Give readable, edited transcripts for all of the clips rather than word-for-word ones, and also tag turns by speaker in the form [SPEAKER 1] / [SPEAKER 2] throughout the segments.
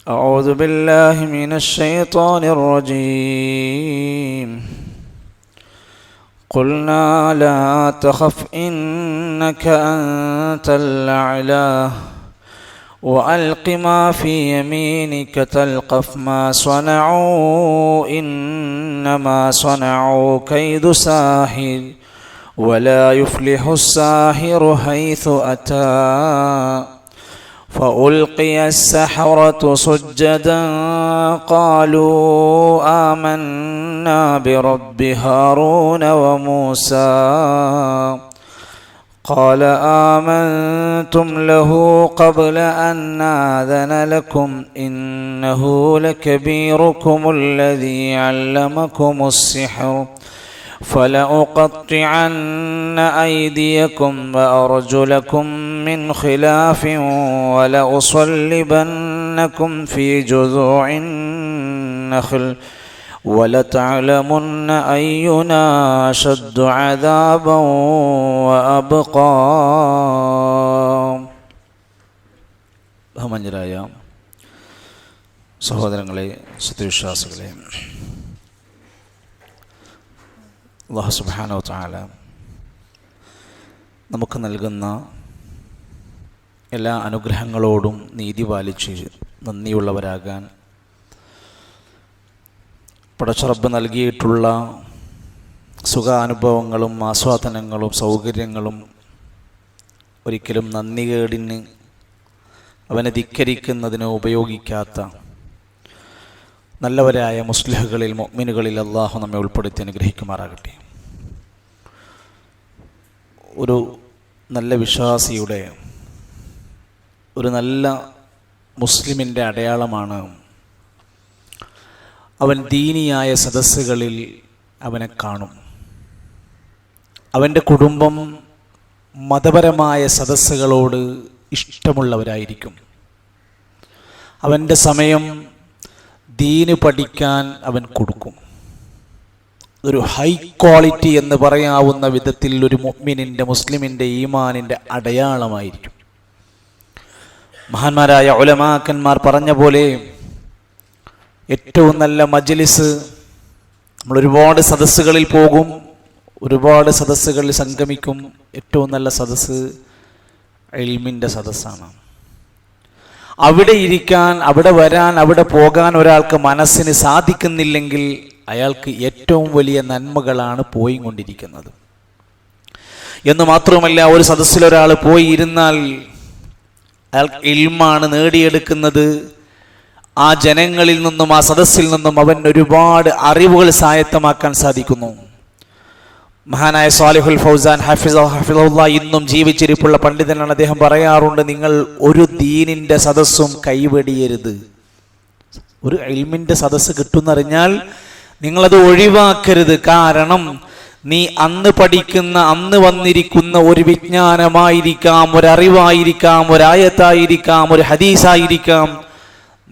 [SPEAKER 1] أعوذ بالله من الشيطان الرجيم. قلنا لا تخف إنك أنت الأعلى وألق ما في يمينك تلقف ما صنعوا إنما صنعوا كيد ساحر ولا يفلح الساحر حيث أتى فألقي السحرة سجدا قالوا آمنا برب هارون وموسى قال آمنتم له قبل أن آذن لكم إنه لكبيركم الذي علمكم السحر فلأقطعن أيديكم وأرجلكم من خلاف ولأصلبنكم في جذوع النخل ولتعلمن أينا أشد عذابا وأبقى. ബഹുമാന്യരായ സഹോദരങ്ങളെ, സത്യവിശ്വാസികളെ, അല്ലാഹു സുബ്ഹാനഹു വ തആല നമുക്ക് നൽകുന്ന എല്ലാ അനുഗ്രഹങ്ങളോടും നീതി പാലിച്ച് നന്ദിയുള്ളവരാകാൻ, പടച്ച റബ്ബ് നൽകിയിട്ടുള്ള സുഖാനുഭവങ്ങളും ആസ്വാദനങ്ങളും സൗകര്യങ്ങളും ഒരിക്കലും നന്ദികേടിന് അവനെ ധിക്കരിക്കുന്നതിന് ഉപയോഗിക്കാത്ത നല്ലവരായ മുസ്ലിഹുകളിൽ മുഅ്മിനുകളിൽ അള്ളാഹു നമ്മെ ഉൾപ്പെടുത്തി അനുഗ്രഹിക്കുമാറാകട്ടെ. ഒരു നല്ല വിശ്വാസിയുടെ, ഒരു നല്ല മുസ്ലിമിൻ്റെ അടയാളമാണ് അവൻ ദീനിയായ സദസ്സുകളിൽ അവനെ കാണും. അവൻ്റെ കുടുംബം മതപരമായ സദസ്സുകളോട് ഇഷ്ടമുള്ളവരായിരിക്കും. അവൻ്റെ സമയം ദീന് പഠിക്കാൻ അവൻ കൊടുക്കും. ഒരു ഹൈ ക്വാളിറ്റി എന്ന് പറയാവുന്ന വിധത്തിൽ ഒരു മുഅ്മിനിൻ്റെ, മുസ്ലിമിൻ്റെ ഈമാനിൻ്റെ അടയാളമായിരിക്കും. മഹാന്മാരായ ഉലമാക്കന്മാർ പറഞ്ഞ പോലെ ഏറ്റവും നല്ല മജ്ലിസ്, നമ്മൾ ഒരുപാട് സദസ്സുകളിൽ പോകും, ഒരുപാട് സദസ്സുകളിൽ സംഗമിക്കും. ഏറ്റവും നല്ല സദസ്സ് ഇൽമിൻ്റെ സദസ്സാണ്. അവിടെ ഇരിക്കാൻ, അവിടെ വരാൻ, അവിടെ പോകാൻ ഒരാൾക്ക് മനസ്സിന് സാധിക്കുന്നില്ലെങ്കിൽ അയാൾക്ക് ഏറ്റവും വലിയ നന്മകളാണ് പോയിക്കൊണ്ടിരിക്കുന്നത് എന്ന് മാത്രമല്ല, ഒരു സദസ്സിൽ ഒരാൾ പോയി ഇരുന്നാൽ അയാൾ ഇൽമാണ് നേടിയെടുക്കുന്നത്. ആ ജനങ്ങളിൽ നിന്നും, ആ സദസ്സിൽ നിന്നും അവൻ ഒരുപാട് അറിവുകൾ സ്വായത്തമാക്കാൻ സാധിക്കുന്നു. മഹാനായ സാലിഹുൽ ഫൗസാൻ ഹഫിളഹുല്ലാ ഇന്നും ജീവിച്ചിരിപ്പുള്ള പണ്ഡിതനാണ്. അദ്ദേഹം പറയാറുണ്ട്, നിങ്ങൾ ഒരു ദീനിൻ്റെ സദസ്സും കൈവെടിയരുത്. ഒരു ഇൽമിൻ്റെ സദസ്സ് കിട്ടുന്നറിഞ്ഞാൽ നിങ്ങളത് ഒഴിവാക്കരുത്. കാരണം നീ അന്ന് പഠിക്കുന്ന, അന്ന് വന്നിരിക്കുന്ന ഒരു വിജ്ഞാനമായിരിക്കാം, ഒരറിവായിരിക്കാം, ഒരായത്തായിരിക്കാം, ഒരു ഹദീസായിരിക്കാം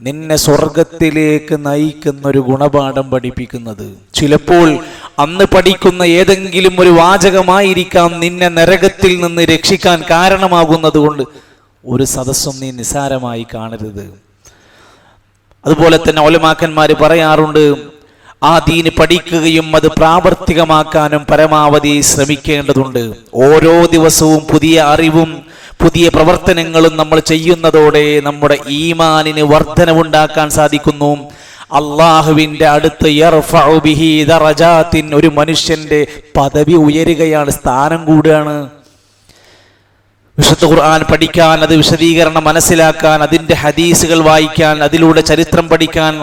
[SPEAKER 1] നിന്നെ സ്വർഗത്തിലേക്ക് നയിക്കുന്ന ഒരു ഗുണപാഠം പഠിപ്പിക്കുന്നത്. ചിലപ്പോൾ അന്ന് പഠിക്കുന്ന ഏതെങ്കിലും ഒരു വാചകമായിരിക്കാം നിന്നെ നരകത്തിൽ നിന്ന് രക്ഷിക്കാൻ കാരണമാകുന്നത് കൊണ്ട് ഒരു സദസ്സും നീ നിസാരമായി കാണരുത്. അതുപോലെ തന്നെ ഉലമാക്കന്മാർ പറയാറുണ്ട്, ആ ദീന് പഠിക്കുകയും അത് പ്രാവർത്തികമാക്കാനും പരമാവധി ശ്രമിക്കേണ്ടതുണ്ട്. ഓരോ ദിവസവും പുതിയ അറിവും പുതിയ പ്രവർത്തനങ്ങളും നമ്മൾ ചെയ്യുന്നതോടെ നമ്മുടെ ഈമാനിന് വർധനവുണ്ടാക്കാൻ സാധിക്കുന്നു. അള്ളാഹുവിൻ്റെ അടുത്ത് യർഫഉ ബിഹി ദറജാത്തിൻ, ഒരു മനുഷ്യന്റെ പദവി ഉയരുകയാണ്, സ്ഥാനം കൂടുകയാണ്. വിശുദ്ധ ഖുർആൻ പഠിക്കാൻ, അത് വിശദീകരണം മനസ്സിലാക്കാൻ, അതിൻ്റെ ഹദീസുകൾ വായിക്കാൻ, അതിലൂടെ ചരിത്രം പഠിക്കാൻ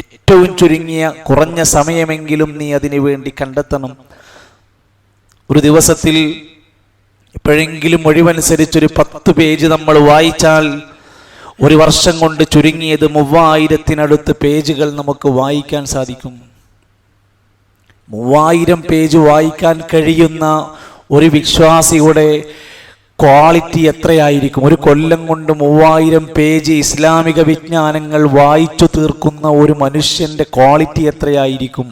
[SPEAKER 1] ഏറ്റവും ചുരുങ്ങിയ കുറഞ്ഞ സമയമെങ്കിലും നീ അതിനു വേണ്ടി കണ്ടെത്തണം. ഒരു ദിവസത്തിൽ എപ്പോഴെങ്കിലും ഒഴിവനുസരിച്ചൊരു 10 പേജ് നമ്മൾ വായിച്ചാൽ ഒരു വർഷം കൊണ്ട് ചുരുങ്ങിയത് 3000-നടുത്ത് പേജുകൾ നമുക്ക് വായിക്കാൻ സാധിക്കും. 3000 പേജ് വായിക്കാൻ കഴിയുന്ന ഒരു വിശ്വാസിയുടെ ക്വാളിറ്റി എത്രയായിരിക്കും? ഒരു കൊല്ലം കൊണ്ട് 3000 പേജ് ഇസ്ലാമിക വിജ്ഞാനങ്ങൾ വായിച്ചു തീർക്കുന്ന ഒരു മനുഷ്യന്റെ ക്വാളിറ്റി എത്രയായിരിക്കും?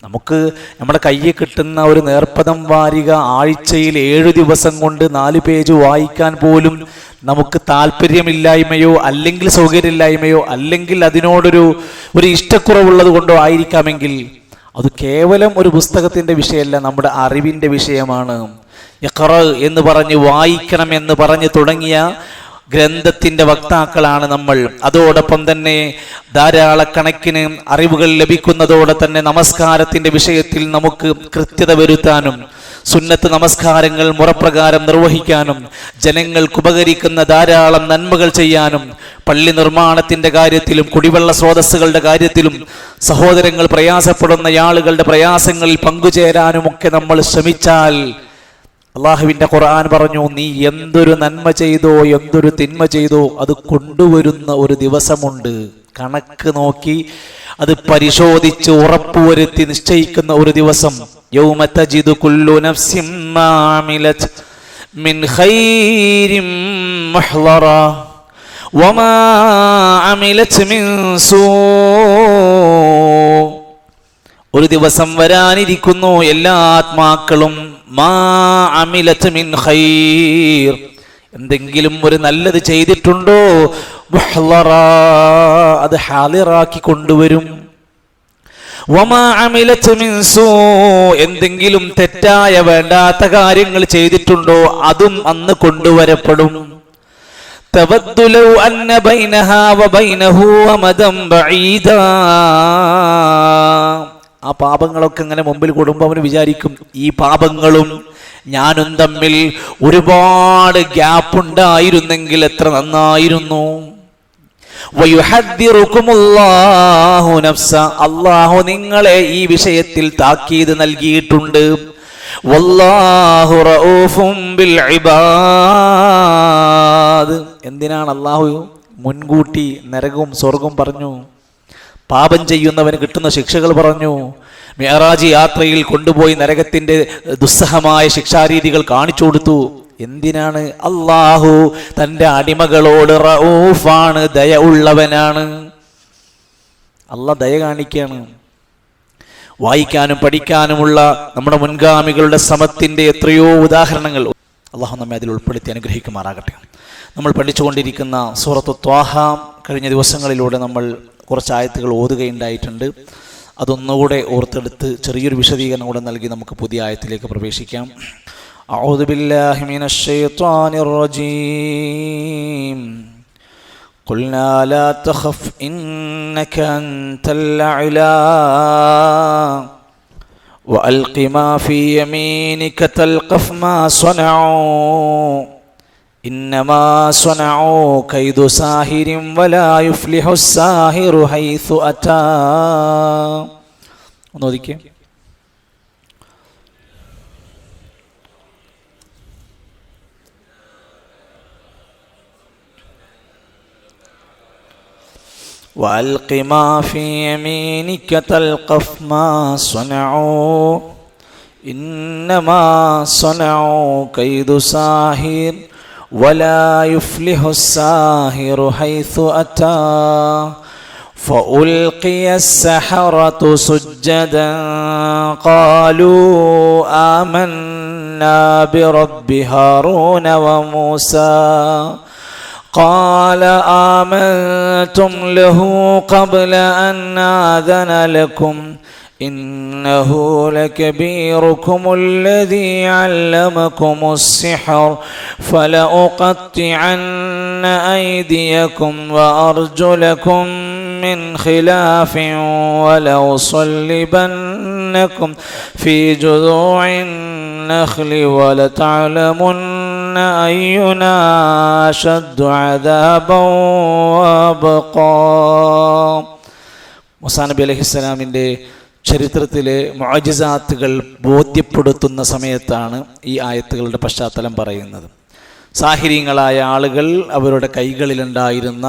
[SPEAKER 1] നമുക്ക് നമ്മുടെ കയ്യിൽ കിട്ടുന്ന ഒരു നേർപ്പദം വാരിക ആഴ്ചയിൽ 7 ദിവസം കൊണ്ട് 4 പേജ് വായിക്കാൻ പോലും നമുക്ക് താല്പര്യമില്ലായ്മയോ അല്ലെങ്കിൽ സൗകര്യമില്ലായ്മയോ അല്ലെങ്കിൽ അതിനോടൊരു ഇഷ്ടക്കുറവുള്ളത് കൊണ്ടോ ആയിരിക്കാമെങ്കിൽ അത് കേവലം ഒരു പുസ്തകത്തിൻ്റെ വിഷയമല്ല, നമ്മുടെ അറിവിൻ്റെ വിഷയമാണ്. ഇഖ്റ എന്ന് പറഞ്ഞ് വായിക്കണം എന്ന് പറഞ്ഞ് തുടങ്ങിയ ഗ്രന്ഥത്തിൻ്റെ വക്താക്കളാണ് നമ്മൾ. അതോടൊപ്പം തന്നെ ധാരാളക്കണക്കിന് അറിവുകൾ ലഭിക്കുന്നതോടെ തന്നെ നമസ്കാരത്തിൻ്റെ വിഷയത്തിൽ നമുക്ക് കൃത്യത വരുത്താനും സുന്നത്ത് നമസ്കാരങ്ങൾ മുറപ്രകാരം നിർവഹിക്കാനും ജനങ്ങൾക്ക് ഉപകരിക്കുന്ന ധാരാളം നന്മകൾ ചെയ്യാനും പള്ളി നിർമ്മാണത്തിൻ്റെ കാര്യത്തിലും കുടിവെള്ള സ്രോതസ്സുകളുടെ കാര്യത്തിലും സഹോദരങ്ങൾ പ്രയാസപ്പെടുന്ന ആളുകളുടെ പ്രയാസങ്ങളിൽ പങ്കുചേരാനുമൊക്കെ നമ്മൾ ശ്രമിച്ചാൽ അള്ളാഹുവിൻ്റെ ഖുർആൻ പറഞ്ഞു, നീ എന്തൊരു നന്മ ചെയ്തോ എന്തൊരു തിന്മ ചെയ്തോ അത് കൊണ്ടുവരുന്ന ഒരു ദിവസമുണ്ട്. കണക്ക് നോക്കി അത് പരിശോധിച്ച് ഉറപ്പുവരുത്തി നിശ്ചയിക്കുന്ന ഒരു ദിവസം. യൗമ തജിദു കുല്ലു നഫ്സിൻ മാ അമിലത് മിൻ ഖൈരിൻ മുഹ്ളറ വമാ അമിലത് മിൻ സൂ. ഒരു ദിവസം വരാനിരിക്കുന്നു, എല്ലാ ആത്മാക്കളും മാ അമിലത് മിൻ ഖൈർ, എന്തെങ്കിലും ഒരു നല്ലത് ചെയ്തിട്ടുണ്ടോ മുഹ്ളറ, അത് ഹാളിറാക്കി കൊണ്ടുവരും. വമാ അമിലത് മിൻ സൂ, എന്തെങ്കിലും തെറ്റായ വേണ്ടാത്ത കാര്യങ്ങൾ ചെയ്തിട്ടുണ്ടോ അതും അന്ന് കൊണ്ടുവരപ്പെടും. തവദ്ദു ലൗ അന്ന ബൈനഹാ വബൈനഹു അമദൻ ബഈദാ. ആ പാപങ്ങളൊക്കെ ഇങ്ങനെ മുമ്പിൽ കൂടുമ്പോൾ അവന് വിചാരിക്കും, ഈ പാപങ്ങളും ഞാനും തമ്മിൽ ഒരുപാട് ഗ്യാപ്പ് ഉണ്ടായിരുന്നെങ്കിൽ എത്ര നന്നായിരുന്നു. വയുഹദ്ദിറുകുമുല്ലാഹു നഫ്സ, അല്ലാഹു നിങ്ങളെ ഈ വിഷയത്തിൽ താക്കീത് നൽകിയിട്ടുണ്ട്. വല്ലാഹു റഊഫും ബിൽ ഇബാദ്. എന്തിനാണ് അല്ലാഹു മുൻകൂട്ടി നരകവും സ്വർഗവും പറഞ്ഞു, പാപം ചെയ്യുന്നവന് കിട്ടുന്ന ശിക്ഷകൾ പറഞ്ഞു, മിഅ്റാജ് യാത്രയിൽ കൊണ്ടുപോയി നരകത്തിന്റെ ദുസ്സഹമായ ശിക്ഷാരീതികൾ കാണിച്ചു കൊടുത്തു. എന്തിനാണ്? അല്ലാഹു തൻ്റെ അടിമകളോട് റഊഫാണ്, ദയ ഉള്ളവനാണ്. അല്ലാഹ് ദയ കാണിക്കുകയാണ്. വായിക്കാനും പഠിക്കാനുമുള്ള നമ്മുടെ മുൻഗാമികളുടെ ശ്രമത്തിൻ്റെ എത്രയോ ഉദാഹരണങ്ങൾ അല്ലാഹു നമ്മെ അതിൽ ഉൾപ്പെടുത്തി അനുഗ്രഹിക്കുമാറാകട്ടെ. നമ്മൾ പഠിച്ചുകൊണ്ടിരിക്കുന്ന സൂറത്തു ത്വാഹ കഴിഞ്ഞ ദിവസങ്ങളിലൂടെ നമ്മൾ കുറച്ച് ആയത്തുകൾ ഓതുകയുണ്ടായിട്ടുണ്ട്. അതൊന്നുകൂടെ ഓർത്തെടുത്ത് ചെറിയൊരു വിശദീകരണം കൂടെ നൽകി നമുക്ക് പുതിയ ആയത്തിലേക്ക് പ്രവേശിക്കാം. അഊദു ബില്ലാഹി മിനശ് ശൈത്വാനിർ റജീം. ഖുൽനാ ലാ തഖഫ് ഇന്നക അൻതൽ അഅ്ലാ വഅൽഖി മാ ഫീ യമീനിക തൽഖഫ് മാ സ്വനഊ ഇന്നമാ സ്വനഊ കൈദു സാഹിരിൻ വലാ യുഫ്ലിഹു സാഹിറു ഹൈസു അതാ. ഒന്ന് ഓദിക്കേ. وألق ما في يمينك تلقف ما صنعوا إنما صنعوا كيد ساحر ولا يفلح الساحر حيث أتى فألقي السحرة سجدا قالوا آمنا برب هارون وموسى قال آمنتم له قبل أن آذن لكم إنه لكبيركم الذي علمكم السحر فلأقطعن أيديكم وأرجلكم من خلاف ولأصلبنكم في جذوع النخل ولتعلمن أينا أشد عذابا وأبقى. മൂസാ നബി അലൈഹിസ്സലാമിൻ്റെ ചരിത്രത്തിലെ മുഅ്ജിസാത്തുകൾ ബോധ്യപ്പെടുത്തുന്ന സമയത്താണ് ഈ ആയത്തുകളുടെ പശ്ചാത്തലം പറയുന്നത്. സാഹിര്യങ്ങളായ ആളുകൾ അവരുടെ കൈകളിലുണ്ടായിരുന്ന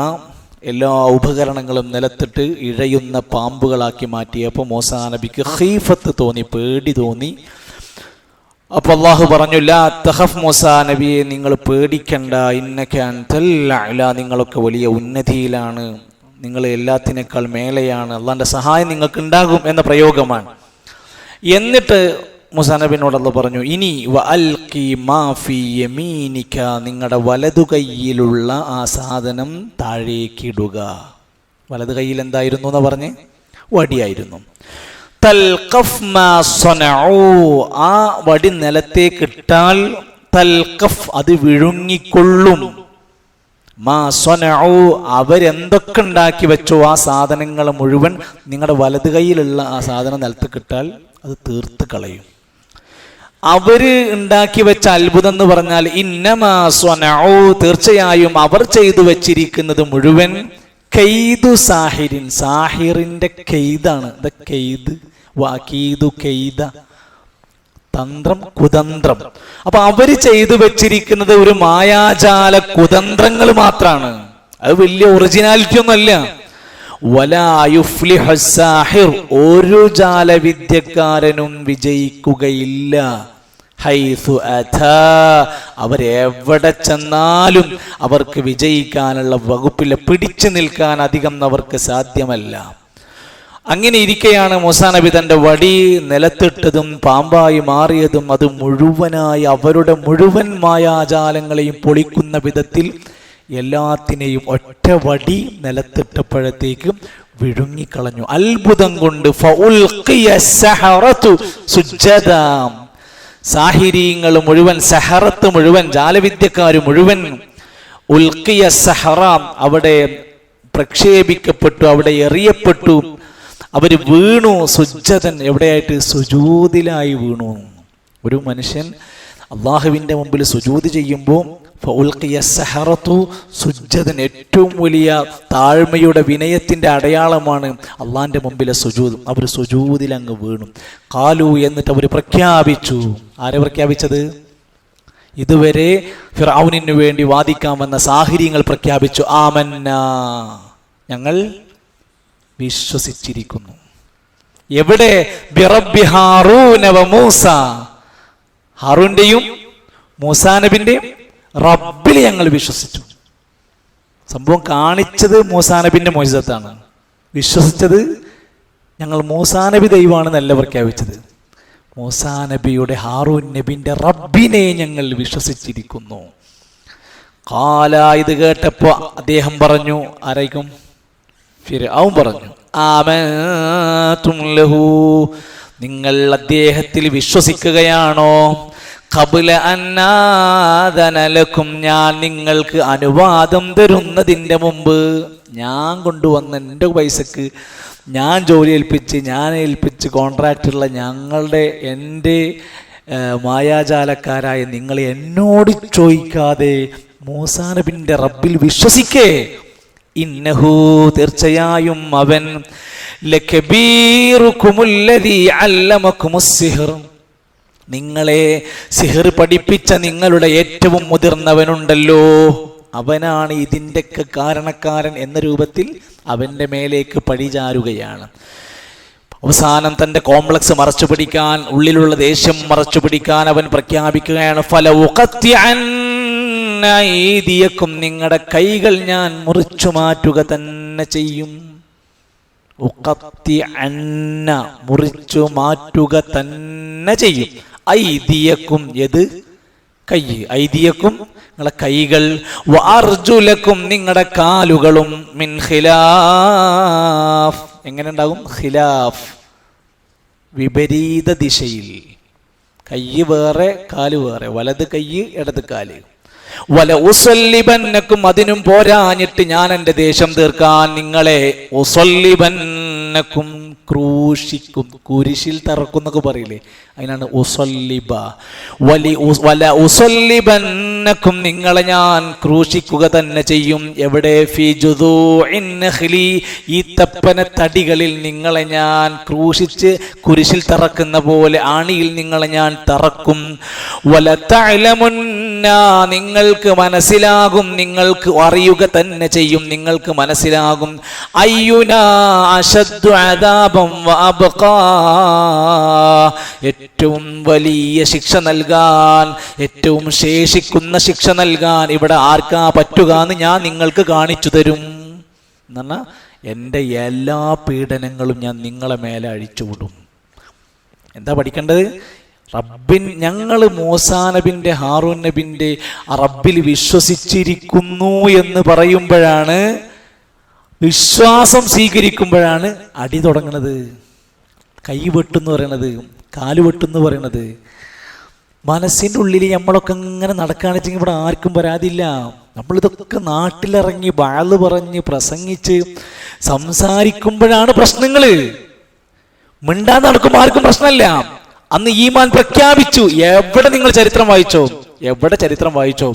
[SPEAKER 1] എല്ലാ ഉപകരണങ്ങളും നിലത്തിട്ട് ഇഴയുന്ന പാമ്പുകളാക്കി മാറ്റിയപ്പോൾ മൂസാ നബിക്ക് ഖീഫത്ത് തോന്നി, പേടി തോന്നി. അപ്പോൾ അല്ലാഹു പറഞ്ഞു, ലാ തഖഫ് മൂസാ നബിയെ, നിങ്ങൾ പേടിക്കണ്ട, ഇന്നക അൻതൽ അഅ്ലാ, നിങ്ങളൊക്കെ വലിയ ഉന്നതിയിലാണ്, നിങ്ങൾ എല്ലാത്തിനേക്കാൾ മേലെയാണ്, അള്ളാൻ്റെ സഹായം നിങ്ങൾക്ക് ഉണ്ടാകും എന്ന പ്രയോഗമാണ്. എന്നിട്ട് മൂസാ നബിയോട് അല്ലാഹു പറഞ്ഞു, ഇനി വഅൽഖി മാ ഫീ യമീനിക, നിങ്ങളുടെ വലതു കൈയിലുള്ള ആ സാധനം താഴേക്കിടുക. വലതു കൈയിൽ എന്തായിരുന്നു എന്ന് പറഞ്ഞ്? വടിയായിരുന്നു. തൽഖഫ് മാ സനഉ, ആ വടി നിലത്തേക്കിട്ടാൽ തൽഖഫ്, അത് വിഴുങ്ങിക്കൊള്ളും. മാ സനഉ, അവരെന്തൊക്കെ ഉണ്ടാക്കി വെച്ചോ ആ സാധനങ്ങൾ മുഴുവൻ നിങ്ങളുടെ വലതു കൈയിലുള്ള ആ സാധനം നിലത്തേക്കിട്ടാൽ അത് തീർത്ത് കളയും. അവര് ഉണ്ടാക്കി വെച്ച അത്ഭുതം എന്ന് പറഞ്ഞാൽ ഇന്നമാ സ്വനഉ, തീർച്ചയായും അവർ ചെയ്തു വെച്ചിരിക്കുന്നത് മുഴുവൻ കെയ്തു സാഹിരിൻ, സാഹിറിന്റെ കെയ്താണ്. കെയ്ത് വാക്കീതു കെയ്ത, തന്ത്രം, കുതന്ത്രം. അപ്പൊ അവര് ചെയ്തു വെച്ചിരിക്കുന്നത് ഒരു മായാജാല കുതന്ത്രങ്ങൾ മാത്രമാണ്. അത് വലിയ ഒറിജിനാലിറ്റി ഒന്നുമല്ല. വലാ യുഫ്ലിഹു സാഹിർ, ഒരു ജാലവിദ്യക്കാരനും വിജയിക്കുകയില്ല. ഹൈസു അതാ, അവരെവിടെ ചെന്നാലും അവർക്ക് വിജയിക്കാനുള്ള വകുപ്പില്ല, പിടിച്ചു നിൽക്കാൻ അധികം അവർക്ക് സാധ്യമല്ല. അങ്ങനെ ഇരിക്കെയാണ് മൂസാ നബി തന്റെ വടി നിലത്തിട്ടതും പാമ്പായി മാറിയതും അത് മുഴുവനായി അവരുടെ മുഴുവൻ മായാജാലങ്ങളെയും പൊളിക്കുന്ന വിധത്തിൽ എല്ലാത്തിനെയും ഒറ്റ വടി നിലത്തിട്ടപ്പോഴത്തേക്കും വിഴുങ്ങിക്കളഞ്ഞു. അത്ഭുതം കൊണ്ട് ഫഉൽഖിയ സഹറതു സുജ്ജദാ, സാഹിരീങ്ങൾ മുഴുവൻ, സഹറത്ത് മുഴുവൻ, ജാലവിദ്യക്കാർ മുഴുവൻ, ഉൽഖിയ സഹറ, അവിടെ പ്രക്ഷേപിക്കപ്പെട്ടു, അവിടെ എറിയപ്പെട്ടു, അവര് വീണു. സുജ്ജദൻ, എവിടെയായിട്ട്? സുജൂദിലായി വീണു. ഒരു മനുഷ്യൻ അള്ളാഹുവിന്റെ മുമ്പിൽ സുജൂദ് ചെയ്യുമ്പോൾ ഫഉൽഖിയ സഹറതു സുജ്ജദൻ, ഏറ്റവും വലിയ താഴ്മയുടെ വിനയത്തിന്റെ അടയാളമാണ് അള്ളാഹിന്റെ മുമ്പിലെ സുജൂദ്. അവർ സുജൂദിൽ അങ്ങ് വീണു. ഖാലു, എന്നിട്ട് അവർ പ്രഖ്യാപിച്ചു. ആരെ പ്രഖ്യാപിച്ചത്? ഇതുവരെ ഫിർഔനിന് വേണ്ടി വാദിക്കാമെന്ന സാഹിര്യങ്ങൾ പ്രഖ്യാപിച്ചു. ആമന്നാ, ഞങ്ങൾ വിശ്വസിച്ചിരിക്കുന്നു. എവിടെ? ബിറബ്ബി ഹാറൂന വ മൂസ, ഹാറൂന്റെയും മൂസാ നബിന്റെയും റബ്ബിൽ ഞങ്ങൾ വിശ്വസിച്ചു. സംഭവം കാണിച്ചത് മൂസാ നബിന്റെ മോചിതത്താണ്. വിശ്വസിച്ചത് ഞങ്ങൾ മൂസാ നബി ദൈവമാണെന്നല്ല പ്രഖ്യാപിച്ചത്. മൂസാ നബിയുടെ, ഹാറൂൻ നബിന്റെ റബ്ബിനെ ഞങ്ങൾ വിശ്വസിച്ചിരിക്കുന്നു. ഖാല, ഇത് കേട്ടപ്പോ അദ്ദേഹം പറഞ്ഞു, ആരായിരിക്കും? ഫിർഔൻ പറഞ്ഞു, ആമൻതും ലഹു, നിങ്ങൾ അദ്ദേഹത്തിൽ വിശ്വസിക്കുകയാണോ? ഖബ്ല അൻ ആദന ലക്കും, ഞാൻ നിങ്ങൾക്ക് അനുവാദം തരുന്നതിൻ്റെ മുമ്പ്. ഞാൻ കൊണ്ടുവന്ന എൻ്റെ പൈസക്ക് ഞാൻ ജോലി ഏൽപ്പിച്ച് കോൺട്രാക്റ്റുള്ള എൻ്റെ മായാജാലക്കാരായ നിങ്ങൾ എന്നോട് ചോദിക്കാതെ മൂസാ നബിന്റെ റബ്ബിൽ വിശ്വസിക്കേ. ഇന്നഹു, തീർച്ചയായും അവൻ, ലകബീറുകുമുല്ലദീ അല്ലമകുമുസ് സിഹ്ർ, നിങ്ങളെ സിഹർ പഠിപ്പിച്ച നിങ്ങളുടെ ഏറ്റവും മുതിർന്നവനുണ്ടല്ലോ, അവനാണ് ഇതിൻ്റെയൊക്കെ കാരണക്കാരൻ എന്ന രൂപത്തിൽ അവൻ്റെ മേലേക്ക് പഴിചാരുകയാണ്. അവസാനം തൻ്റെ കോംപ്ലക്സ് മറച്ചു പിടിക്കാൻ, ഉള്ളിലുള്ള ദേഷ്യം മറച്ചു പിടിക്കാൻ അവൻ പ്രഖ്യാപിക്കുകയാണ്, ഫലഉഖത്തിഅന്ന അയ്ദിയക്കും, നിങ്ങളുടെ കൈകൾ ഞാൻ മുറിച്ചു മാറ്റുക തന്നെ ചെയ്യും. ഉഖത്തിഅന്ന, മുറിച്ചു മാറ്റുക തന്നെ ചെയ്യും. ഐദിയക്കും, ഏത്? കൈ. ഐദിയക്കും, നിങ്ങളുടെ കൈകൾ. വഅർജുലക്കും, നിങ്ങളുടെ കാലുകളും. മിൻ ഖിലാഫ്, എങ്ങനെ ഉണ്ടാകും? ഖിലാഫ്, വിപരീത ദിശയിൽ. കൈ വേറെ, കാല് വേറെ. വലത് കൈ, ഇടത് കാല്. വല ഉസല്ലിബന്നക്കും, അതിനും പോരാഞ്ഞിട്ട് ഞാൻ എൻ്റെ ദേശം തീർക്കാൻ നിങ്ങളെ ഉസല്ലിബന്നക്കും, ക്രൂശിക്കും, കുരിശിൽ തറക്കും എന്നൊക്കെ പറയില്ലേ, അതിനാണ് ഉസല്ലിബ. വല ഉസല്ലിബന്നക്കും, നിങ്ങളെ ഞാൻ ക്രൂശിക്കുക തന്നെ ചെയ്യും. എവിടെ? ഫീ ജുദൂഇൻ നഖ്ലി, ഈ തപ്പന തടികളിൽ നിങ്ങളെ ഞാൻ ക്രൂശിച്ച് കുരിശിൽ തറക്കുന്ന പോലെ ആണിയിൽ നിങ്ങളെ ഞാൻ തറക്കും. വല തഅലമുന്ന, നിങ്ങൾക്ക് മനസ്സിലാകും, നിങ്ങൾക്ക് അറിയുക തന്നെ ചെയ്യും, നിങ്ങൾക്ക് മനസ്സിലാകും. അയ്യുനാ അശദ്ദു അദാബൻ വഅബ്ഖാ, ഏറ്റവും വലിയ ശിക്ഷ നൽകാൻ, ഏറ്റവും ശേഷിക്കുന്ന ശിക്ഷ നൽകാൻ ഇവിടെ ആർക്കാ പറ്റുക എന്ന് ഞാൻ നിങ്ങൾക്ക് കാണിച്ചു തരും. എന്നാ എൻ്റെ എല്ലാ പീഡനങ്ങളും ഞാൻ നിങ്ങളെ മേലെ അഴിച്ചുവിടും. എന്താ പഠിക്കേണ്ടത്? ഞങ്ങൾ മൂസാ നബിന്റെ ഹാറൂൻ നബിന്റെ റബ്ബിൽ വിശ്വസിച്ചിരിക്കുന്നു എന്ന് പറയുമ്പോഴാണ്, വിശ്വാസം സ്വീകരിക്കുമ്പോഴാണ് അടി തുടങ്ങുന്നത്. കൈ വെട്ടെന്ന് പറയണത്, കാല് വെട്ടെന്ന് പറയണത്. മനസ്സിൻ്റെ ഉള്ളിൽ നമ്മളൊക്കെ ഇങ്ങനെ നടക്കുകയാണെന്നുവെച്ചെങ്കിൽ ഇവിടെ ആർക്കും പരാതിയില്ല. നമ്മളിതൊക്കെ നാട്ടിലിറങ്ങി വാള് പറഞ്ഞ് പ്രസംഗിച്ച് സംസാരിക്കുമ്പോഴാണ് പ്രശ്നങ്ങൾ. മിണ്ടാൻ നടക്കുമ്പോൾ ആർക്കും പ്രശ്നമില്ല. അന്ന് ഈമാൻ പ്രഖ്യാപിച്ചു. എവിടെ നിങ്ങൾ ചരിത്രം വായിച്ചോ, എവിടെ ചരിത്രം വായിച്ചോ,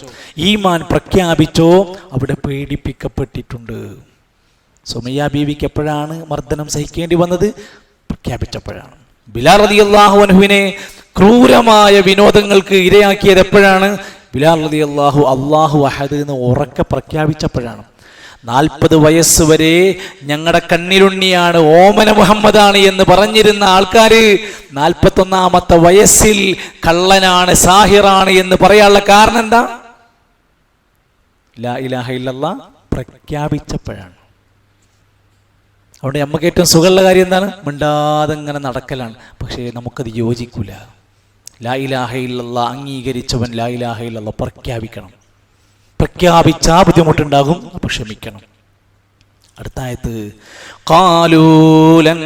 [SPEAKER 1] ഈമാൻ പ്രഖ്യാപിച്ചോ അവിടെ പേടിപ്പിക്കപ്പെട്ടിട്ടുണ്ട്. സുമയ്യ ബീവിക്ക് എപ്പോഴാണ് മർദ്ദനം സഹിക്കേണ്ടി വന്നത്? പ്രഖ്യാപിച്ചപ്പോഴാണ്. ബിലാൽ റളിയല്ലാഹു അൻഹുവിനെ ക്രൂരമായ വിനോദങ്ങൾക്ക് ഇരയാക്കിയത് എപ്പോഴാണ്? ബിലാൽ റളിയല്ലാഹു അല്ലാഹു അഹദ് എന്ന് ഉറക്കെ പ്രഖ്യാപിച്ചപ്പോഴാണ്. 40 വയസ്സ് വരെ ഞങ്ങളുടെ കണ്ണിലുണ്ണിയാണ്, ഓമന മുഹമ്മദാണ് എന്ന് പറഞ്ഞിരുന്ന ആൾക്കാര് 41ാമത്തെ വയസ്സിൽ കള്ളനാണ്, സാഹിറാണ് എന്ന് പറയാനുള്ള കാരണം എന്താ? ലാ ഇലാഹ ഇല്ലല്ലാഹ് പ്രഖ്യാപിച്ചപ്പോഴാണ്. അതുകൊണ്ട് നമുക്ക് ഏറ്റവും സുഖമുള്ള കാര്യം എന്താണ്? മിണ്ടാതെ ഇങ്ങനെ നടക്കലാണ്. പക്ഷേ നമുക്കത് യോജിക്കൂല. ലാ ഇലാഹ ഇല്ലല്ലാഹ് അംഗീകരിച്ചവൻ ലാ ഇലാഹ ഇല്ലല്ലാഹ് പ്രഖ്യാപിക്കണം. പ്രഖ്യാപിച്ചാ ബുദ്ധിമുട്ടുണ്ടാകും, അപ്പൊ ക്ഷമിക്കണം. അടുത്ത ആയത്ത്, ഖാലൂ ലൻ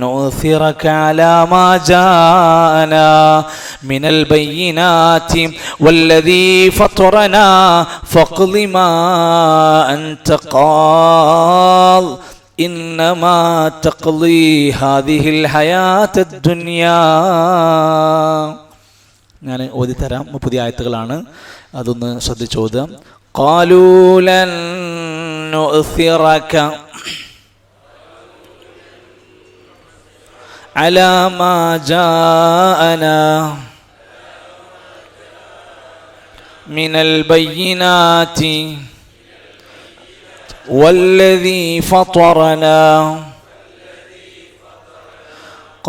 [SPEAKER 1] നുസിറക അലാ മാ ജാഅനാ മിനൽ ബയ്യിനാതി വല്ലദീ ഫതറനാ ഫഖ്ളി മാ അൻത ഖാൽ ഇന്നമാ തഖ്ളീ ഹാദിഹിൽ ഹയാത്തദ് ദുനിയാ. ഞാൻ ഓതിത്തരാം, പുതിയ ആയത്തുകളാണ്, അതൊന്ന് ശ്രദ്ധിച്ചോദാം. ഖാലൂ ലൻ നുസിറക അലാ മാ ജാഅനാ മിനൽ ബയ്യിനാതി വല്ലദീ ഫതറനാ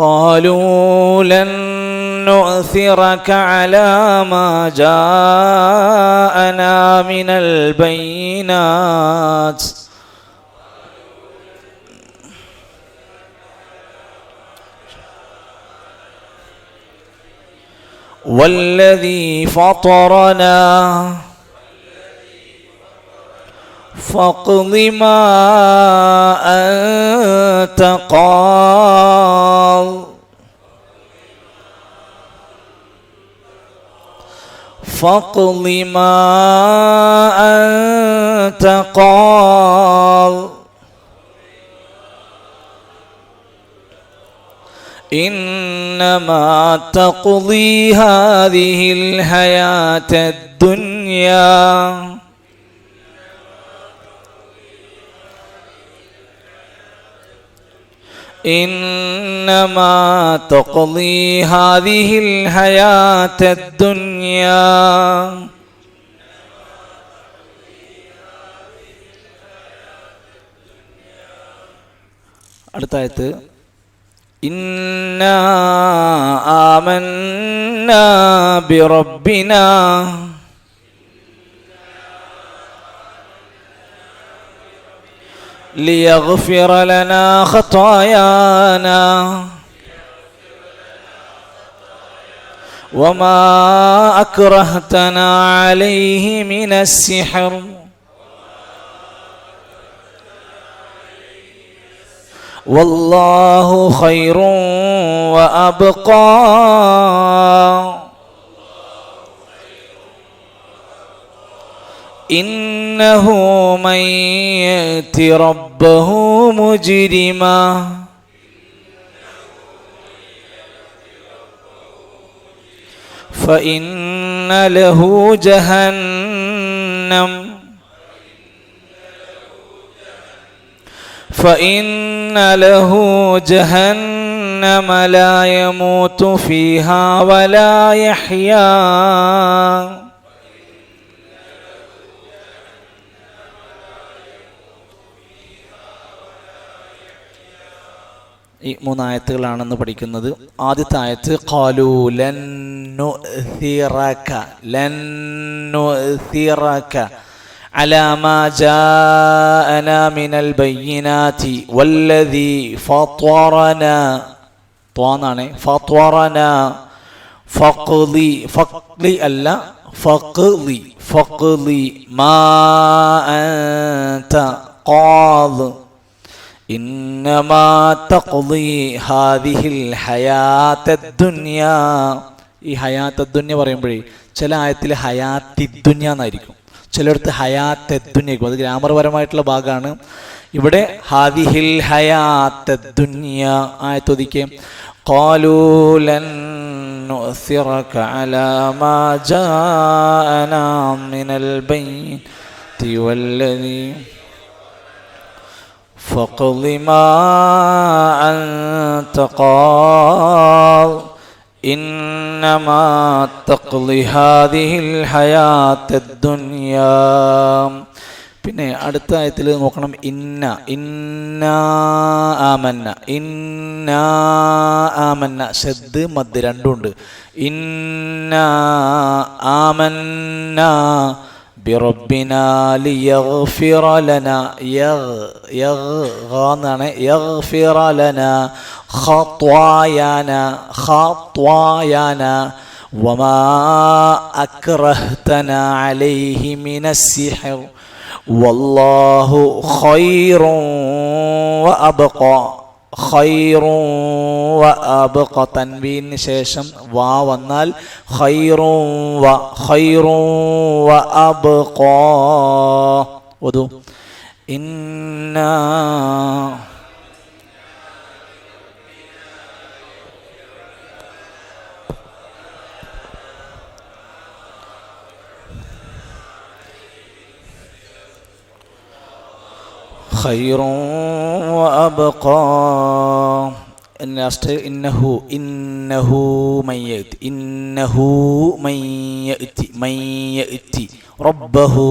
[SPEAKER 1] ഖാലൂ ലൻ نؤثرك على ما جاءنا من البينات والذي فطرنا فاقض ما أنت قاض فاقض ما أنت قاض إنما تقضي هذه الحياة الدنيا إنما تقضي هذه الحياة الدنيا. അടുത്ത ആയത്ത്, ഇന്നാ ആമന്നാ ബിറബ്ബിനാ ليغفر لنا خطايانا وما أكرهتنا عليه من السحر والله خير وأبقى إنه من يأت ربه مجرما فإن له جهنم لا يموت فيها ولا يحيا ഈ 3 ആയത്തുകളാണെന്ന് പഠിക്കുന്നത്. ആദ്യത്തെ ആയത്ത് ഖാലൂ ലൻ നുസിറക അലാ മാ ജാഅനാ മിനൽ ബയ്യിനാതി വല്ലദീ ഫതറനാ, ത്വാനാണ്, ഫതറനാ ഫഖ്ലി അല്ല, ഫഖ്ലി മാ അൻത ഖാദ് ഇന്നമാ തഖ്ലി ഹാദിഹിൽ ഹയാത്തദ് ദുനിയാ. ഈ ഹയാത്തദ് ദുനിയ പറയുമ്പോഴേ ചില ആയത്തിൽ ഹയാത്തിദ്ദുനിയ എന്നായിരിക്കും, ചിലയിടത്ത് ഹയാത്തദ്ദുനിയായിരിക്കും. അത് ഗ്രാമർ പരമായിട്ടുള്ള ഭാഗമാണ്. ഇവിടെ ഹാദിഹിൽ ഹയാത്തദ് ദുനിയ ആയത്തൊതിക്കെ ഖാലൂ ലൻ നുഅ്സിറക അലാ മാ ജാഅനാ മിനൽ ബൈനത്തി വല്ലദീ ഫഖ്ലി മാ അൻത ഖാദ് ഇന്നമാ തഖ്ലി ഹാദിഹിൽ ഹയാത്തദ് ദുനിയാ. പിന്നെ അടുത്ത ആയത്തിൽ നോക്കണം, ഇന്നാ ആമന്ന ശദ്ദ് മദ് രണ്ടുണ്ട്. ഇന്നാ ആമന്ന ബിറബ്ബിനാ ലിയഗ്ഫിറ ലനാ എന്നാണ്, യഗ്ഫിറ ലനാ ഖത്വായാന വമാ അക്റഹ്തനാ അലൈഹി മിനസ്സിഹ്ർ വല്ലാഹു ഖൈറുൻ വഅബ്ഖ. തൻവീന് ശേഷം വാ വന്നാൽ ഖൈറുൻ വഅബ്ഖ. ഓതു ഇന്നാ ഖൈറുൻ വഅബ്ഖാ. ഇന്നഹു മൻ യഅതി റബ്ബഹു